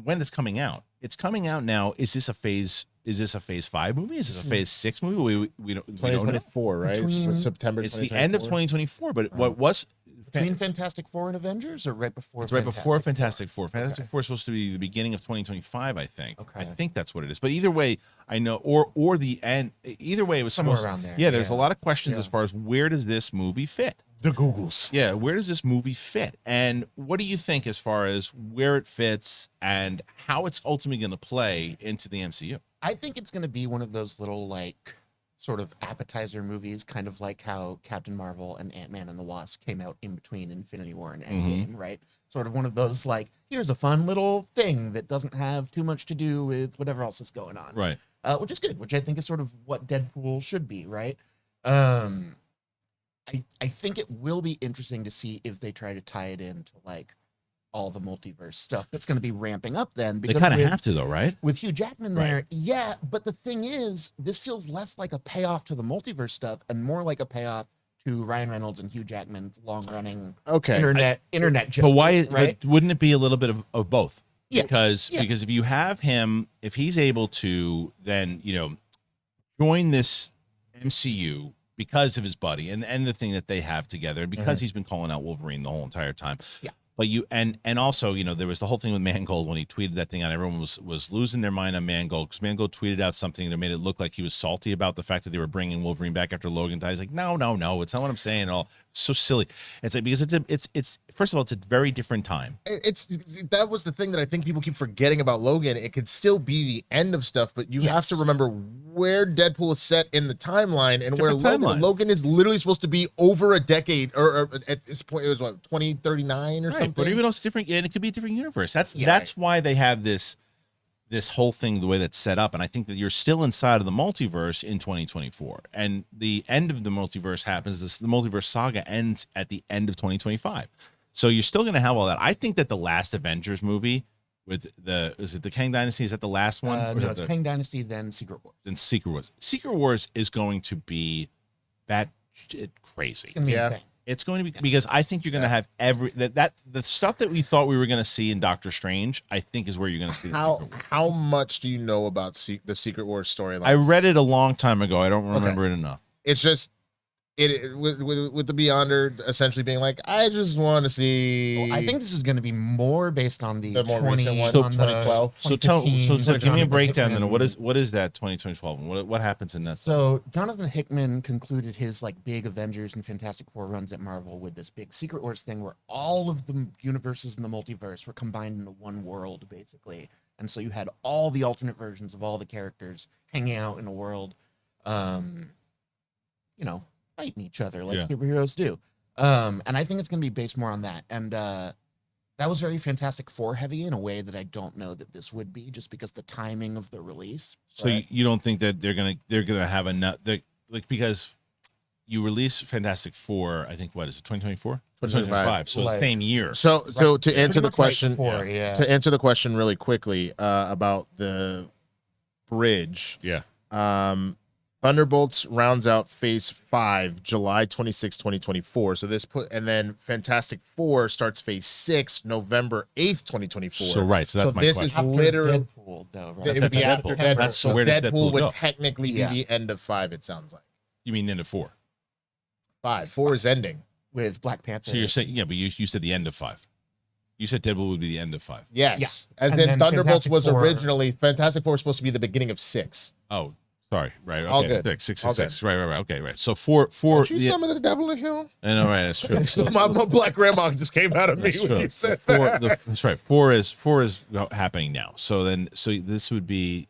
when it's coming out now. Is this a phase is this a Phase 5 movie? Is this a Phase 6 movie? We don't know. 2024, right? Between- September. It's the end of 2024, but what was Between Fantastic Four and Avengers, or right before? it's right before Fantastic Four. Fantastic Four is supposed to be the beginning of 2025, I think. Okay. I think that's what it is. But either way, I know, or the end. Either way, it was Somewhere supposed around there. Yeah, there's a lot of questions Yeah. as far as where does this movie fit? The Googles. Yeah, where does this movie fit? And what do you think as far as where it fits and how it's ultimately going to play into the MCU? I think it's going to be one of those little like sort of appetizer movies, kind of like how Captain Marvel and Ant-Man and the Wasp came out in between Infinity War and Endgame, right? Sort of one of those like, here's a fun little thing that doesn't have too much to do with whatever else is going on. Right. Which is good, which I think is sort of what Deadpool should be, right? I think it will be interesting to see if they try to tie it into like all the multiverse stuff that's going to be ramping up then. They kind of have to, though, right? With Hugh Jackman there, yeah. But the thing is, this feels less like a payoff to the multiverse stuff and more like a payoff to Ryan Reynolds and Hugh Jackman's long-running internet jokes. But why? Right? But wouldn't it be a little bit of both? Yeah. Because if you have him, if he's able to then join this MCU because of his buddy and the thing that they have together, and because he's been calling out Wolverine the whole entire time. Yeah. But and also, there was the whole thing with Mangold when he tweeted that thing out. Everyone was losing their mind on Mangold because Mangold tweeted out something that made it look like he was salty about the fact that they were bringing Wolverine back after Logan died. He's like, no, it's not what I'm saying at all. So silly. It's like, because it's first of all, it's a very different time. That was the thing that I think people keep forgetting about Logan. It could still be the end of stuff, but you have to remember where Deadpool is set in the timeline and Different where timeline. Logan is literally supposed to be over a decade, or at this point it was what, 2039 or something. But even though it's different, and it could be a different universe. That's Yeah. why they have this whole thing the way that's set up. And I think that you're still inside of the multiverse in 2024. And the end of the multiverse happens. The multiverse saga ends at the end of 2025. So you're still going to have all that. I think that the last Avengers movie with is it the Kang Dynasty? Is that the last one? Or is No, that it's Kang Dynasty, then Secret Wars. then Secret Wars. Secret Wars is going to be that crazy. It's gonna be insane. It's going to be because I think you're going to have the stuff that we thought we were going to see in Doctor Strange. I think is where you're going to see. How much do you know about the Secret Wars storyline? I read it a long time ago. I don't remember it enough. It's just with the Beyonder essentially being like, I just want to see. Well, I think this is going to be more based on the more 20, recent one, on the 2012. So 2015 give me a breakdown Hickman. then. What is that 2012? What happens in that? So Jonathan Hickman concluded his like big Avengers and Fantastic Four runs at Marvel with this big Secret Wars thing where all of the universes in the multiverse were combined into one world, basically. And so you had all the alternate versions of all the characters hanging out in a world, fighting each other like superheroes do. And I think it's going to be based more on that. And that was very Fantastic Four heavy in a way that I don't know that this would be, just because the timing of the release. So you don't think that they're gonna have enough? Because you release Fantastic Four, I think what is it, 2024? 2025. So the same year. So to answer the question, to answer the question really quickly about the bridge. Yeah. Thunderbolts rounds out Phase 5, July 26, 2024. So and then Fantastic Four starts Phase 6, November 8th, 2024. So so that's my this question. is after literally Deadpool, though, right? it would be Deadpool. after Deadpool. That's- So where does Deadpool Deadpool would go? technically be the end of 5. It sounds like You mean into 4? 5. 4 is ending. With Black Panther. So you're saying but you said the end of 5. You said Deadpool would be the end of 5. Yes, Yeah. as And in then Thunderbolts Fantastic was Four- originally Fantastic Four was supposed to be the beginning of 6. Oh, sorry. Right. Okay. All good. 6. All Right. Okay. Right. So 4. Don't you summon the devil in him? I know, right? That's true. So, my black grandma just came out of me that's when true. you said So that. that's right. 4 is happening now. So this would be,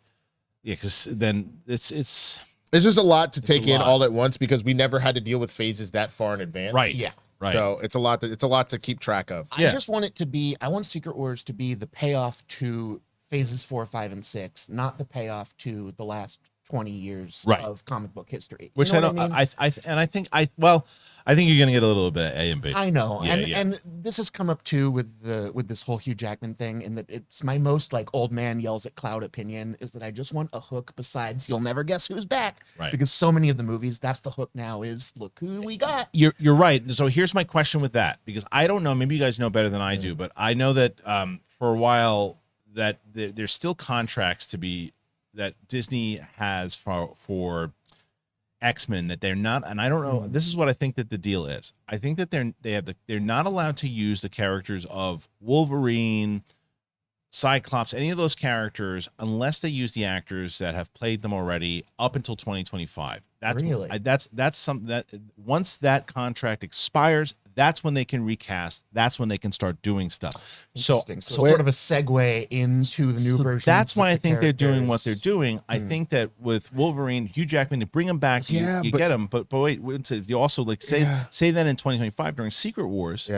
because then it's There's just a lot to a take in lot. all at once because we never had to deal with phases that far in advance. right. Yeah. Right. So it's a lot to keep track of. I just want it to be, I want Secret Wars to be the payoff to Phases 4, 5, and 6, not the payoff to the last 20 years Right. of comic book history. Which You I know don't. what I mean? I think you're gonna get a little bit of A and B. I know, Yeah, and yeah. and this has come up too with this whole Hugh Jackman thing, and that it's my most like old man yells at cloud opinion is that I just want a hook besides you'll never guess who's back, Right. because so many of the movies that's the hook now is look who we got. You're right. So here's my question with that, because I don't know. Maybe you guys know better than I do, but I know that for a while that there's still contracts to be that Disney has for X-Men that they're not, and I don't know. This is what I think that the deal is. I think that they're not allowed to use the characters of Wolverine, Cyclops, any of those characters unless they use the actors that have played them already up until 2025. That's really that's something that once that contract expires, that's when they can recast. That's when they can start doing stuff. So sort of a segue into the new version. That's why I think they're doing what they're doing. I think that with Wolverine, Hugh Jackman, to bring him back, you get him. But wait, if you also like say that in 2025 during Secret Wars,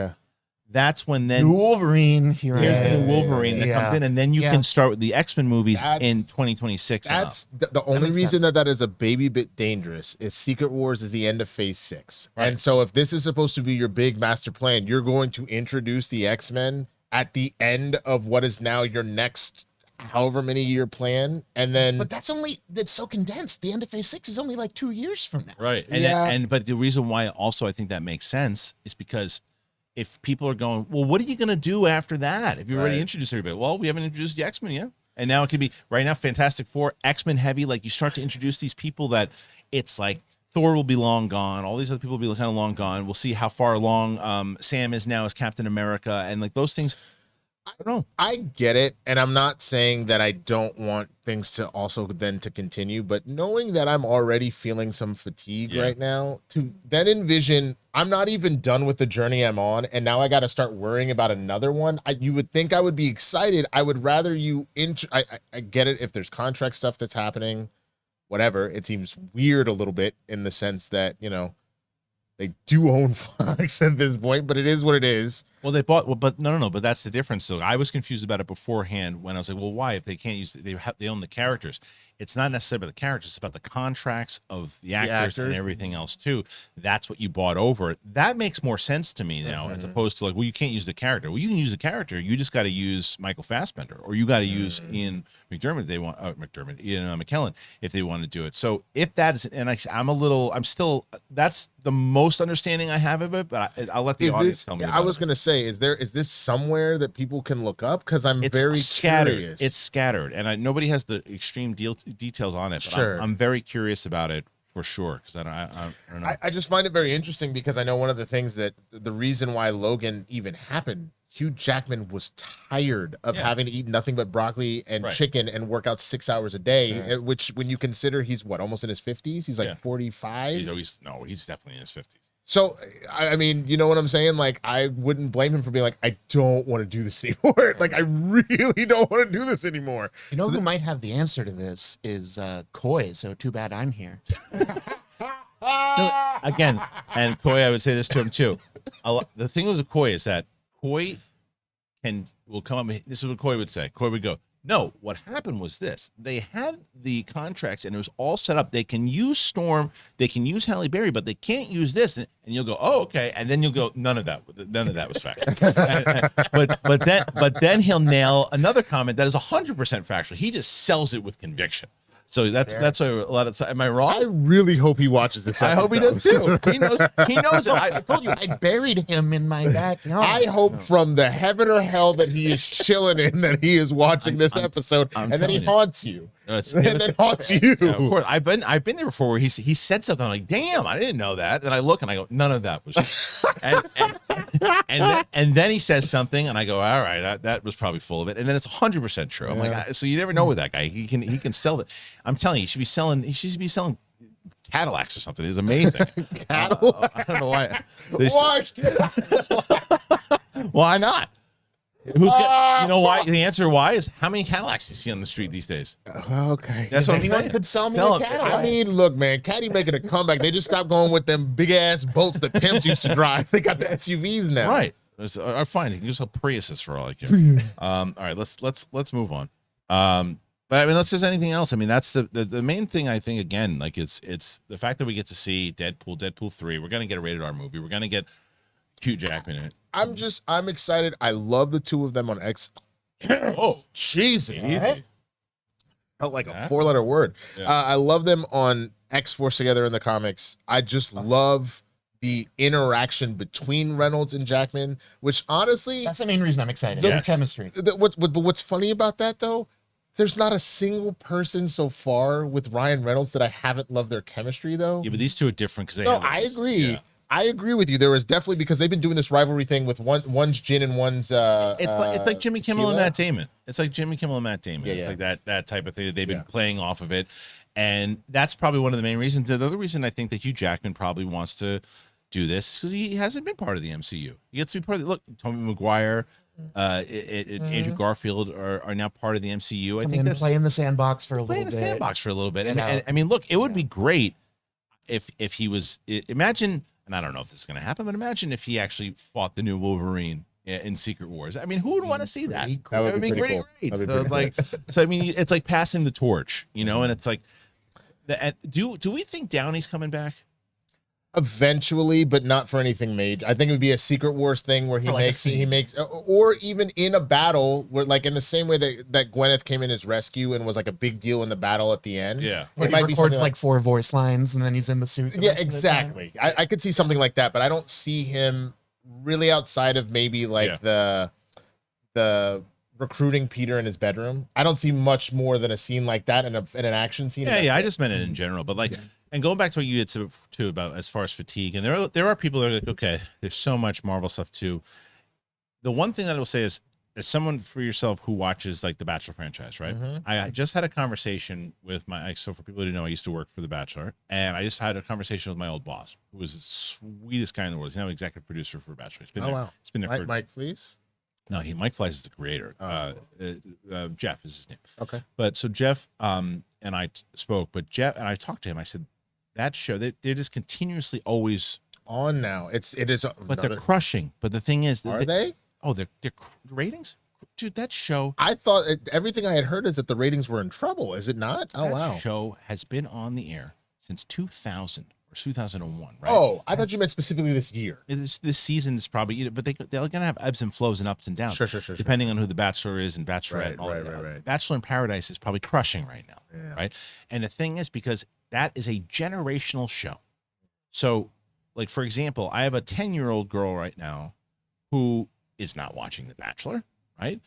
that's when then new Wolverine Wolverine that comes in, and then you can start with the X-Men movies in 2026. That's the only reason that is a baby bit dangerous is Secret Wars is the end of Phase 6. Right. And so if this is supposed to be your big master plan, you're going to introduce the X-Men at the end of what is now your next however many year plan, and then but that's so condensed. The end of Phase 6 is only like 2 years from now. Right. And but the reason why also I think that makes sense is because if people are going, well, what are you going to do after that? If you already introduced everybody, well, we haven't introduced the X-Men yet. And now it could be right now, Fantastic Four, X-Men heavy. Like you start to introduce these people that it's like Thor will be long gone. All these other people will be kind of long gone. We'll see how far along Sam is now as Captain America. And like those things, I don't know. I get it. And I'm not saying that I don't want things to also then to continue, but knowing that I'm already feeling some fatigue right now, to then envision I'm not even done with the journey I'm on, and now I got to start worrying about another one. You would think I would be excited. I would rather you I get it if there's contract stuff that's happening, whatever. It seems weird a little bit in the sense that, you know, they do own Fox at this point, but it is what it is. Well, they bought, but no, but that's the difference. So I was confused about it beforehand when I was like, well, why? If they can't use, they own the characters. It's not necessarily about the characters. It's about the contracts of the actors and everything else too. That's what you bought over. That makes more sense to me now, as opposed to like, well, you can't use the character. Well, you can use the character. You just got to use Michael Fassbender, or you got to use Ian McDermott. They want Ian McKellen if they want to do it. So if that is, and I'm still. That's the most understanding I have of it. But I'll let the audience tell me. I was going to say, is this somewhere that people can look up? Because I'm very scattered. Curious. It's scattered, and nobody has the extreme details on it. But I'm very curious about it for sure, because I don't know. I just find it very interesting because I know one of the things that the reason why Logan even happened, Hugh Jackman was tired of having to eat nothing but broccoli and chicken and work out 6 hours a day, which when you consider he's almost in his 50s, he's like 45. He's definitely in his 50s. So, I mean, you know what I'm saying? Like, I wouldn't blame him for being like, I don't want to do this anymore. Like, I really don't want to do this anymore. You know who might have the answer to this is Coy, so too bad I'm here. Again, and Coy, I would say this to him too. The thing with Coy is that Coy will come up, this is what Coy would say. Coy would go, no, what happened was this. They had the contracts and it was all set up. They can use Storm, they can use Halle Berry, but they can't use this. And you'll go, oh, okay. And then you'll go, none of that was factual. but then he'll nail another comment that is 100% factual. He just sells it with conviction. So that's why a lot of time. Am I wrong? I really hope he watches this episode. I hope he does too. He knows it. I told you. I buried him in my backyard. I hope from the heaven or hell that he is chilling in that he is watching this episode, and then he haunts you. And then haunts you. Yeah, of course, I've been there before where he said something. I'm like, damn, I didn't know that. And I look and I go, none of that was. and then he says something, and I go, all right, that was probably full of it. And then it's 100% true. I'm like, so you never know with that guy. He can sell it. I'm telling you, he should be selling Cadillacs or something. It's amazing. Cadillac? I don't know why. Why not? You know why? The answer why is how many Cadillacs do you see on the street these days? Okay. That's what anyone could sell me a Cadillac. I mean, look, man, Caddy making a comeback. They just stopped going with them big ass boats that pimps used to drive. They got the SUVs now. Right. Fine. You can just sell Priuses for all I care. All right. Let's move on. But I mean, unless there's anything else, I mean, that's the main thing. I think again, like it's the fact that we get to see Deadpool 3. We're gonna get a rated R movie. We're gonna get Hugh Jackman in it. I'm excited. I love the two of them on X. Oh, Jesus. Easy. Felt like a 4-letter word. Yeah. I love them on X-Force together in the comics. I just love the interaction between Reynolds and Jackman, which honestly, that's the main reason I'm excited. The chemistry. What's funny about that though? There's not a single person so far with Ryan Reynolds that I haven't loved their chemistry though. Yeah, but these two are different because they. No, have I this- agree. yeah. I agree with you. There was definitely because they've been doing this rivalry thing with one's gin and one's. It's like Jimmy Kimmel and tequila. Matt Damon. It's like Jimmy Kimmel and Matt Damon. Yeah, It's yeah. like that type of thing that they've been Yeah. playing off of it, and that's probably one of the main reasons. The other reason I think that Hugh Jackman probably wants to do this because he hasn't been part of the MCU. He gets to be part of the look. Tobey Maguire, Andrew Garfield are now part of the MCU. I think that's play in the sandbox for a play little in the bit. sandbox for a little bit. You And, know. and I mean, look, it would be great if he was. Imagine, and I don't know if this is going to happen, but imagine if he actually fought the new Wolverine in Secret Wars. I mean, who would want to see that? Pretty That would That be pretty cool. great. That'd be So it's pretty like, so I mean, it's like passing the torch, you know. And it's like, do we think Downey's coming back? Eventually, but not for anything major. I think it would be a Secret Wars thing where he For like a makes scene. or even in a battle where, like, in the same way that Gwyneth came in as rescue and was like a big deal in the battle at the end. Yeah. Where It he might be records something like 4 voice lines and then he's in the suit. the Yeah, rest of the time. exactly. I could see something like that, but I don't see him really outside of maybe like the recruiting Peter in his bedroom. I don't see much more than a scene like that and an action scene. Yeah, and yeah. I that's just meant it in general, but like, and going back to what you had said too about as far as fatigue, and there are people that are like, okay, there's so much Marvel stuff too. The one thing that I will say is, as someone for yourself who watches like the Bachelor franchise, right? Mhm. I just had a conversation with so for people who know, I used to work for the Bachelor, and I just had a conversation with my old boss, who was the sweetest guy in the world. He's now executive producer for Bachelor. He's been Oh, there. wow. It's been there for Mike, please. no, Mike Fleiss is the creator. Oh. Jeff is his name. Okay. But so Jeff and I spoke, but Jeff and I talked to him. I said, that show, they're just continuously always On now. It is. but they're crushing. But the thing is, Are they? Oh, they're ratings, dude. That show, I thought everything I had heard is that the ratings were in trouble. Is it not? Oh that wow. show has been on the air since 2000 or 2001, right? Oh, I thought you meant specifically this year. This season is probably, but they're gonna have ebbs and flows and ups and downs. Sure. Depending on who the Bachelor is and Bachelorette. Right, and all right, that. right. Bachelor in Paradise is probably crushing right now, Yeah. right? And the thing is, because that is a generational show. So, like, for example, I have a 10-year-old girl right now who is not watching The Bachelor, right?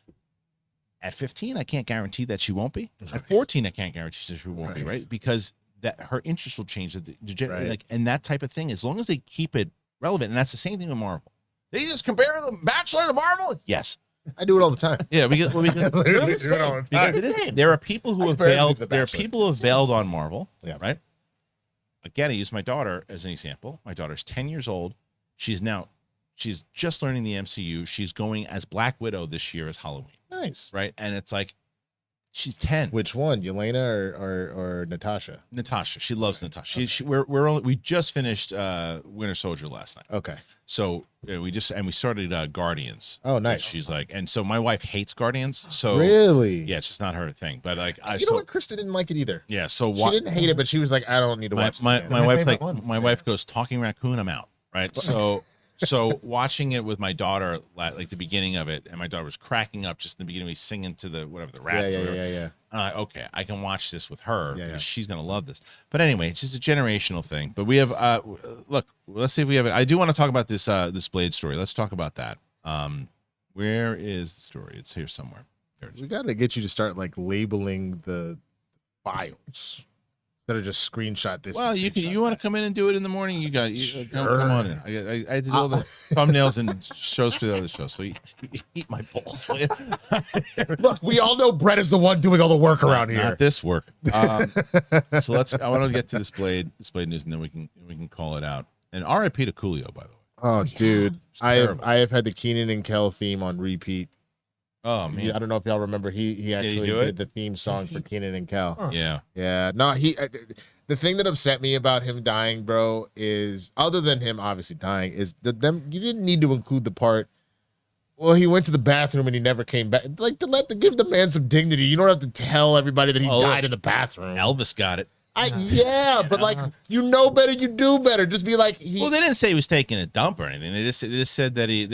At 15, I can't guarantee that she won't be. At 14, I can't guarantee that she won't be, right? Because that her interest will change. Right. Like, and that type of thing, as long as they keep it relevant, and that's the same thing with Marvel. They just compare The Bachelor to Marvel? Yes. I do it all the time. Yeah, because Literally do it all the time. because there are people who I have compare everything bailed. to The There are Bachelor. people who have bailed on Marvel. Yeah. Right. Again, I use my daughter as an example. My daughter's 10 years old. She's just learning the MCU. She's going as Black Widow this year as Halloween. Nice. Right, and it's like she's 10. Which one, Yelena or Natasha? Natasha. She loves Natasha. We just finished Winter Soldier last night. Okay. So we started Guardians. Oh, nice. And she's like, and so my wife hates Guardians. So Really? yeah, it's just not her thing. But like, You know what? Krista didn't like it either. yeah. So She didn't hate it, but she was like, I don't need to watch my this again. my My wife favorite like ones. my wife goes, talking raccoon, I'm out. Right. So watching it with my daughter, like the beginning of it, and my daughter was cracking up just in the beginning. We singing to the whatever the rats. Yeah. I'm like, okay, I can watch this with her Yeah, because yeah. she's gonna love this. But anyway, it's just a generational thing. But we have look, let's see if we have it. I do want to talk about this this Blade story. Let's talk about that. Where is the story? It's here somewhere. There it is. We got to get you to start like labeling the files instead of just screenshot this. Well, you can. You want to come in and do it in the morning? You got. Come on in. I had to do all the Uh, thumbnails and shows for the other shows. So you eat my balls. Look, we all know Brett is the one doing all the work around here. Not this work. So I want to get to this Blade news, and then we can call it out. And R.I.P. to Coolio, by the way. Oh, dude, it's I terrible. have had the Keenan and Kel theme on repeat. Oh man. I don't know if y'all remember. He actually do it? did the theme song for Keenan and Kel. Yeah. Yeah, no, the thing that upset me about him dying, bro, is other than him obviously dying, is you didn't need to include the part. Well, he went to the bathroom and he never came back. Like to give the man some dignity. You don't have to tell everybody that he Oh, died in the bathroom. Elvis got it. Yeah, but like you know better, you do better. Just be like he. Well, they didn't say he was taking a dump or anything. They just said that he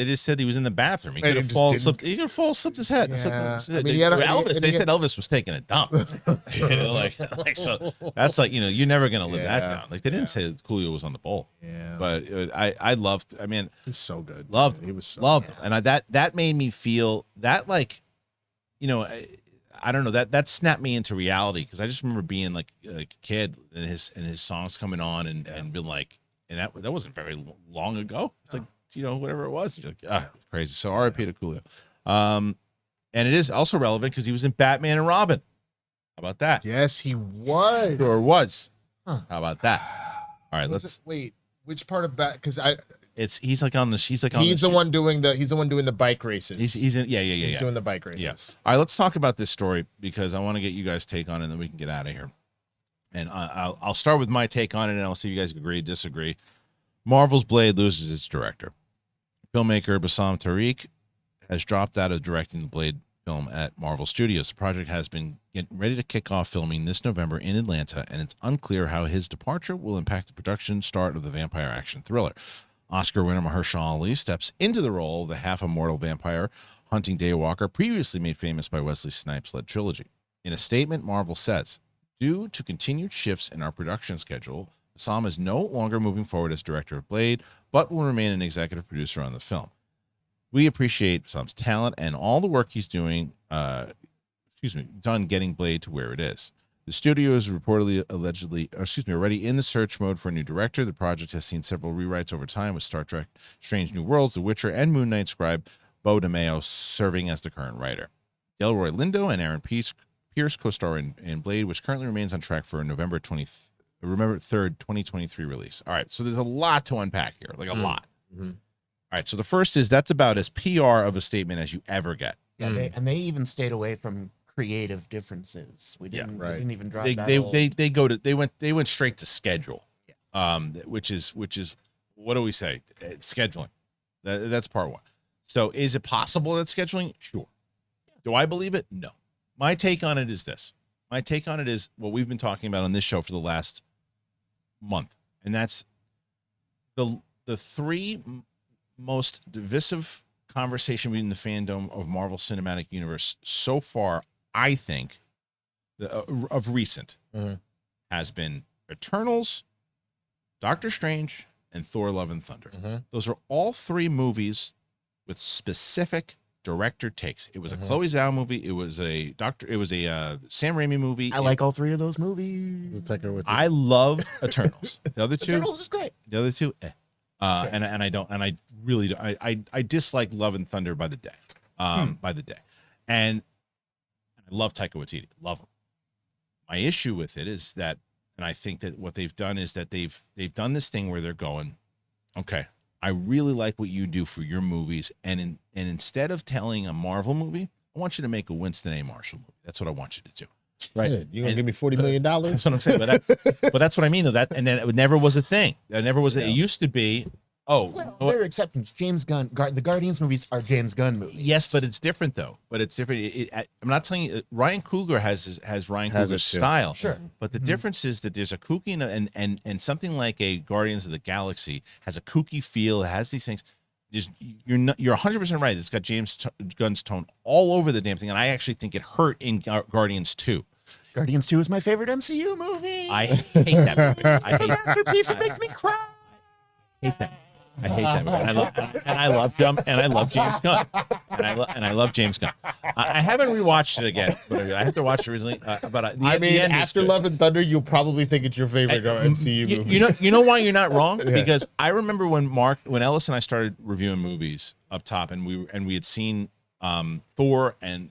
was in the bathroom. He And could he have just fallen didn't- slipped. He could have fallen slipped his head. Yeah. Slipped- I mean, he had a- Elvis. and They he said Elvis was taking a dump. like so. That's like you're never gonna live that Yeah. down. Like they didn't say that Coolio was on the bowl. Yeah, But I loved. I mean, he's so good. loved. He was so loved him. And that made me feel that like, I don't know, that snapped me into reality, because I just remember being like a kid and his songs coming on and being like, and that wasn't very long ago. It's like, you know, whatever it was, you're like, it's crazy. So R.I.P. to Coolio. And it is also relevant because he was in Batman and Robin. How about that? Yes, he was. Or was. How about that? All right, wait. Which part of Because he's the one doing the bike races. He's doing the bike races. Yes. All right, let's talk about this story because I want to get you guys' take on it, and then we can get out of here. And I'll start with my take on it, and I'll see if you guys agree, disagree. Marvel's Blade loses its director. Filmmaker Bassam Tariq has dropped out of directing the Blade film at Marvel Studios. The project has been getting ready to kick off filming this November in Atlanta, and it's unclear how his departure will impact the production start of the vampire action thriller. Oscar winner Mahershala Ali steps into the role of the half-immortal vampire hunting daywalker previously made famous by Wesley Snipes-led trilogy. In a statement, Marvel says, due to continued shifts in our production schedule, Bassam is no longer moving forward as director of Blade, but will remain an executive producer on the film. We appreciate Bassam's talent and all the work he's done getting Blade to where it is. The studio is already in the search mode for a new director. The project has seen several rewrites over time, with Star Trek, Strange New Worlds, The Witcher, and Moon Knight scribe Beau DeMayo serving as the current writer. Delroy Lindo and Aaron Pierce co-star in Blade, which currently remains on track for a November 3rd, 2023 release. All right, so there's a lot to unpack here, like a lot. Mm-hmm. All right, so the first is that's about as PR of a statement as you ever get. Yeah, they even stayed away from creative differences. We didn't even drop that. They went straight to schedule, which is what do we say? It's scheduling. That's part one. So is it possible that scheduling? Sure. Do I believe it? No. My take on it is this. My take on it is what we've been talking about on this show for the last month, and that's the three most divisive conversation within the fandom of Marvel Cinematic Universe so far, I think, of recent, has been Eternals, Doctor Strange, and Thor: Love and Thunder. Those are all three movies with specific director takes. It was a Chloe Zhao movie. It was a Sam Raimi movie. I like all three of those movies. I love Eternals. The other two, Eternals is great. The other two, and I really don't. I dislike Love and Thunder by the day. And I love Taika Waititi. Love him. My issue with it is that, and I think that what they've done is that they've done this thing where they're going, okay, I really like what you do for your movies, and instead of telling a Marvel movie, I want you to make a Winston A. Marshall movie. That's what I want you to do. Right? You're gonna give me $40 million? That's what I'm saying. But that's what I mean. Though and then it never was a thing. It never was. It used to be. Oh, well, there are exceptions. James Gunn, the Guardians movies are James Gunn movies. Yes, but it's different though. But it's different. I'm not telling you. Ryan Coogler has Ryan Coogler's style. Sure. But the difference is that there's a kooky and something like a Guardians of the Galaxy has a kooky feel. It has these things. You're 100% right. It's got James Gunn's tone all over the damn thing, and I actually think it hurt in Guardians 2. Guardians 2 is my favorite MCU movie. I hate that movie. I hate that masterpiece. It makes me cry. I hate that. I hate that movie. I love James Gunn. And I love James Gunn. I haven't rewatched it again, but I have to watch it recently. But after Love and Thunder, you'll probably think it's your favorite MCU movie. You know why you're not wrong? Because I remember when Ellis and I started reviewing movies up top, and we had seen Thor and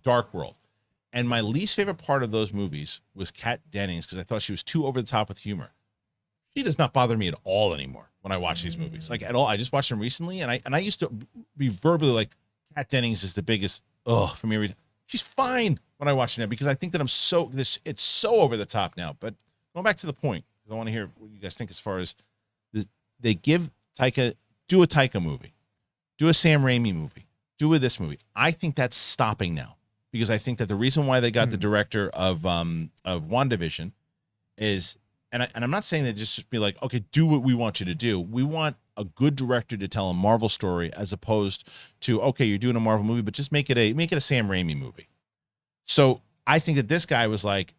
Dark World. And my least favorite part of those movies was Kat Dennings, because I thought she was too over the top with humor. She does not bother me at all anymore when I watch these movies, like at all. I just watched them recently, and I used to be verbally like, Kat Dennings is the biggest for me. She's fine when I watch it now, because I think that it's so over the top now. But going back to the point, because I want to hear what you guys think as far as they give Taika, do a Taika movie, do a Sam Raimi movie, do this movie. I think that's stopping now, because I think that the reason why they got the director of WandaVision is. And I'm not saying that just be like, okay, do what we want you to do. We want a good director to tell a Marvel story, as opposed to, okay, you're doing a Marvel movie, but just make it a Sam Raimi movie. So I think that this guy was like,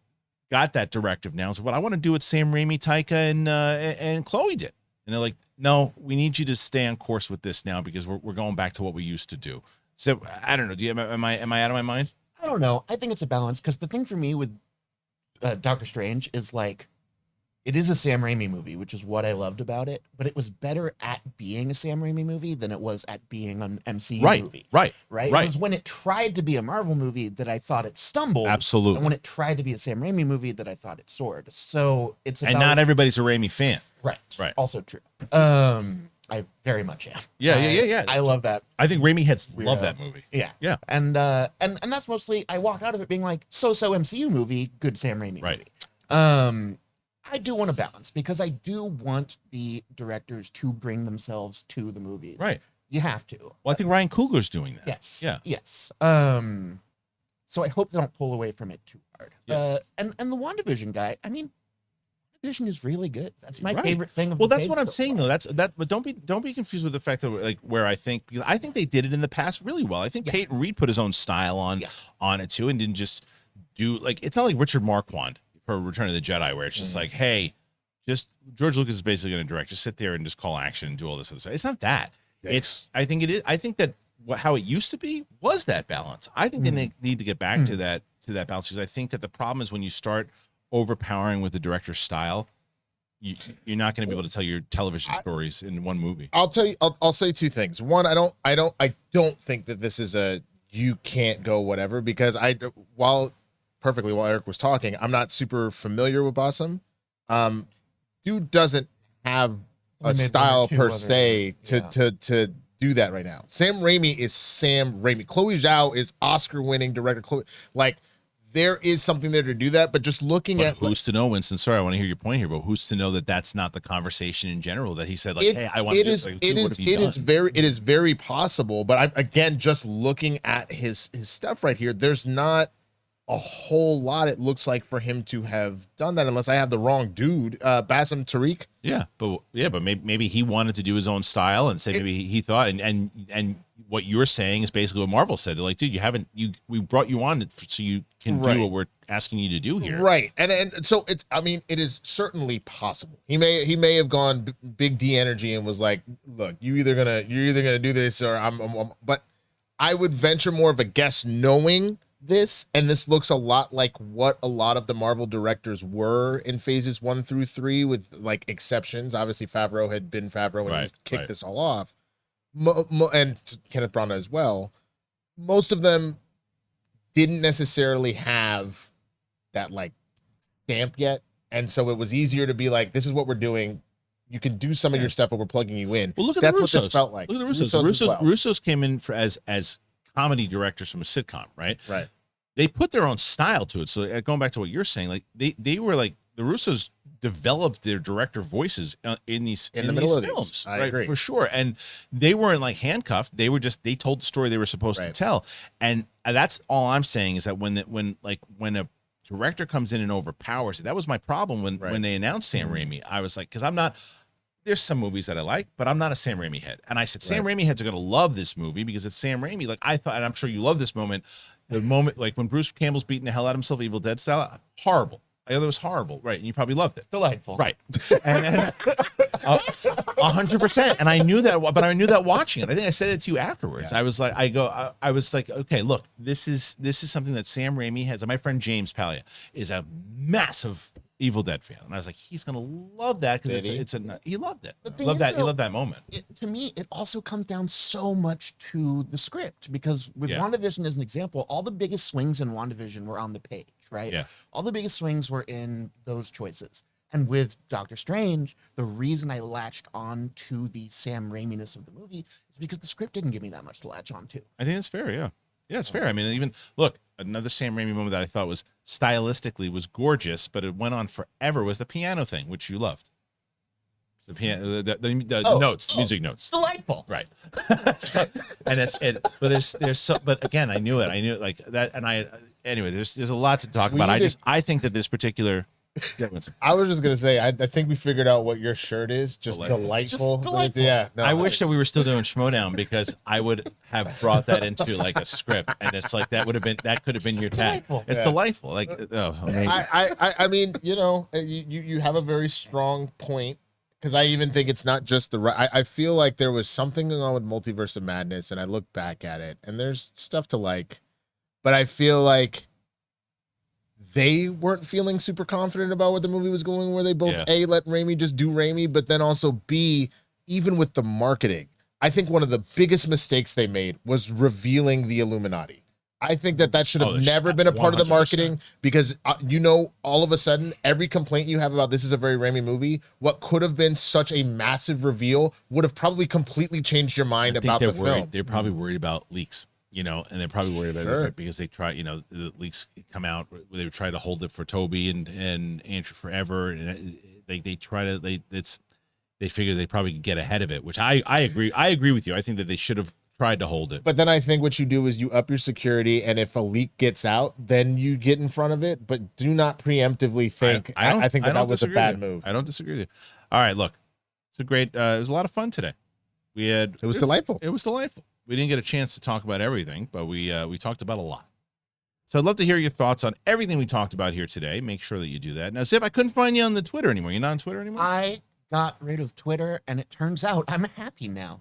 got that directive now. So what I want to do what Sam Raimi, Taika, and Chloe did. And they're like, no, we need you to stay on course with this now, because we're going back to what we used to do. So I don't know. Am I out of my mind? I don't know. I think it's a balance because the thing for me with Doctor Strange is like, it is a Sam Raimi movie, which is what I loved about it, but it was better at being a Sam Raimi movie than it was at being an MCU movie. Right. It was when it tried to be a Marvel movie that I thought it stumbled. Absolutely. And when it tried to be a Sam Raimi movie that I thought it soared. So it's about... And not everybody's a Raimi fan. Right. Also true. I very much am. Yeah. I love that. I think Raimi heads love that movie. Yeah. And that's mostly, I walked out of it being like, so-so MCU movie, good Sam Raimi movie. I do want to balance because I do want the directors to bring themselves to the movies. Right. You have to. Well, I think Ryan Coogler's doing that. Yes. Yeah. Yes. So I hope they don't pull away from it too hard. Yeah. And the WandaVision guy, I mean, WandaVision is really good. That's my favorite thing of well, the that's what I'm saying far. though. But don't be confused with the fact that like where I think, because I think they did it in the past really well. I think Peyton Reed put his own style on it too and didn't just do like, it's not like Richard Marquand for Return of the Jedi, where it's just like, hey, just George Lucas is basically going to direct. Just sit there and just call action and do all this other stuff. It's not that. It's. I think it is. I think that how it used to be was that balance. I think they need to get back to that balance because I think that the problem is when you start overpowering with the director's style, you're not going to be able to tell your television stories in one movie. I'll tell you. I'll say two things. One, I don't think that this is a you can't go whatever because while Eric was talking, I'm not super familiar with Bassam. Dude doesn't have a style per se to do that right now. Sam Raimi is Sam Raimi. Chloe Zhao is Oscar-winning director. Like there is something there to do that, but just looking at who's to know, Winston? Sorry, I want to hear your point here, but who's to know that that's not the conversation in general that he said like, hey, I want to do this. Like, it is very possible. But I'm again just looking at his stuff right here. There's not a whole lot it looks like for him to have done that unless I have the wrong dude. Bassam Tariq. But maybe he wanted to do his own style and say maybe he thought and what you're saying is basically what Marvel said. They're like, dude, we brought you on so you can do what we're asking you to do here. Right. And so it is certainly possible. He may have gone big D energy and was like, look, you're either gonna do this or I'm but I would venture more of a guess knowing this, and this looks a lot like what a lot of the Marvel directors were in phases 1 through 3 with like exceptions. Obviously Favreau had been Favreau and he kicked this all off. And Kenneth Branagh as well. Most of them didn't necessarily have that like stamp yet. And so it was easier to be like, this is what we're doing. You can do some of your stuff, but we're plugging you in. Well, look at That's the what this felt like. Look at the Russos. Russos came in as comedy directors from a sitcom, right? Right. They put their own style to it. So going back to what you're saying, like they were like the Russos developed their director voices in the middle of films, I agree. For sure. And they weren't like handcuffed. They told the story they were supposed to tell. And that's all I'm saying is that when a director comes in and overpowers it, that was my problem when they announced Sam Raimi. I was like, because there's some movies that I like, but I'm not a Sam Raimi head. And I said, Sam Raimi heads are going to love this movie because it's Sam Raimi. Like I thought, and I'm sure you love this moment. The moment, like when Bruce Campbell's beating the hell out of himself, Evil Dead style, horrible. I thought it was horrible, right? And you probably loved it. Delightful. Right. And 100%. And I knew that, but I knew that watching it. I think I said it to you afterwards. Yeah. I was like, okay, look, this is something that Sam Raimi has. And my friend James Palia is a massive Evil Dead fan. And I was like, he's going to love that because he loved it. He loved that moment. To me, it also comes down so much to the script because with WandaVision as an example, all the biggest swings in WandaVision were on the page, right? Yeah. All the biggest swings were in those choices. And with Doctor Strange, the reason I latched on to the Sam Raimi-ness of the movie is because the script didn't give me that much to latch on to. I think that's fair, yeah. Yeah, it's fair. I mean, even look, another Sam Raimi moment that I thought was stylistically was gorgeous, but it went on forever was the piano thing, which you loved. The piano, the notes, the music notes. Delightful. Right. And it's it, but there's so, but again, I knew it like that, and anyway, there's a lot to talk about. I think that this particular. I was just gonna say, I think we figured out what your shirt is. Just delightful. Yeah. No, I wish that we were still doing Schmodown because I would have brought that into like a script, and it's like that could have been your tag. It's delightful. Like, I mean, you have a very strong point because I even think it's not just I feel like there was something going on with Multiverse of Madness, and I look back at it, and there's stuff to like. but I feel like they weren't feeling super confident about what the movie was going, where they both A, let Raimi just do Raimi, but then also B, even with the marketing, I think one of the biggest mistakes they made was revealing the Illuminati. I think that should have never been a part of the marketing, because all of a sudden, every complaint you have about this is a very Raimi movie, what could have been such a massive reveal would have probably completely changed your mind about the film. They're probably worried about leaks. And they're probably worried about it because they try, the leaks come out. They try to hold it for Toby and Andrew forever, and they figure they probably can get ahead of it, which I agree. I agree with you. I think that they should have tried to hold it. But then I think what you do is you up your security, and if a leak gets out, then you get in front of it. But do not preemptively think. I think that was a bad move. I don't disagree with you. All right, look, it's a great. It was a lot of fun today. It was delightful. It was delightful. We didn't get a chance to talk about everything, but we talked about a lot. So I'd love to hear your thoughts on everything we talked about here today. Make sure that you do that. Now, Zip, I couldn't find you on the Twitter anymore. You're not on Twitter anymore? I got rid of Twitter, and it turns out I'm happy now.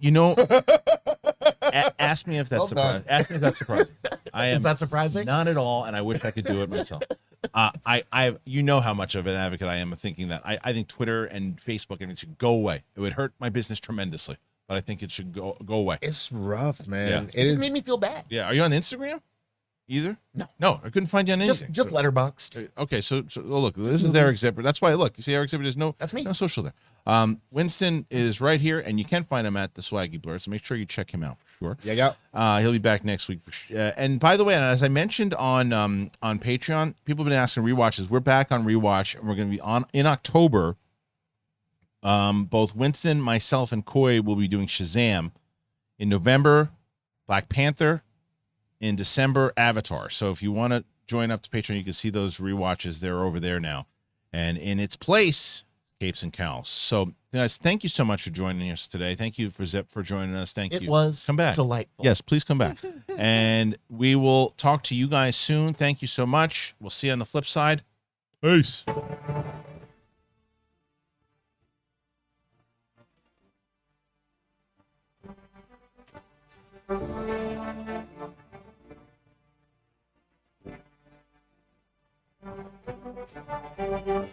Ask me if that's surprising. Ask me if that's surprising. Is that surprising? Not at all, and I wish I could do it myself. I how much of an advocate I am of thinking that I think Twitter and Facebook and it should go away. It would hurt my business tremendously. But I think it should go away. It's rough, man. Yeah. It made me feel bad. Yeah. Are you on Instagram? Either? No, I couldn't find you on anything. Just Letterboxd. Okay, so look, this is Eric Zipper. That's why you see Eric Zipper. There's no social there. Winston is right here, and you can find him at the Swaggy Blur. So make sure you check him out for sure. Yeah. He'll be back next week for sure. And by the way, as I mentioned on Patreon, people have been asking rewatches. We're back on rewatch, and we're going to be on in October. Both Winston, myself, and Coy will be doing Shazam in November, Black Panther in December, Avatar. So if you want to join up to Patreon, you can see those rewatches. They're over there now. And in its place, Capes and Cowls. So guys, thank you so much for joining us today. Thank you for Zip for joining us. Thank you. It was come back. Delightful. Yes, please come back. And we will talk to you guys soon. Thank you so much. We'll see you on the flip side. Peace. Thank you.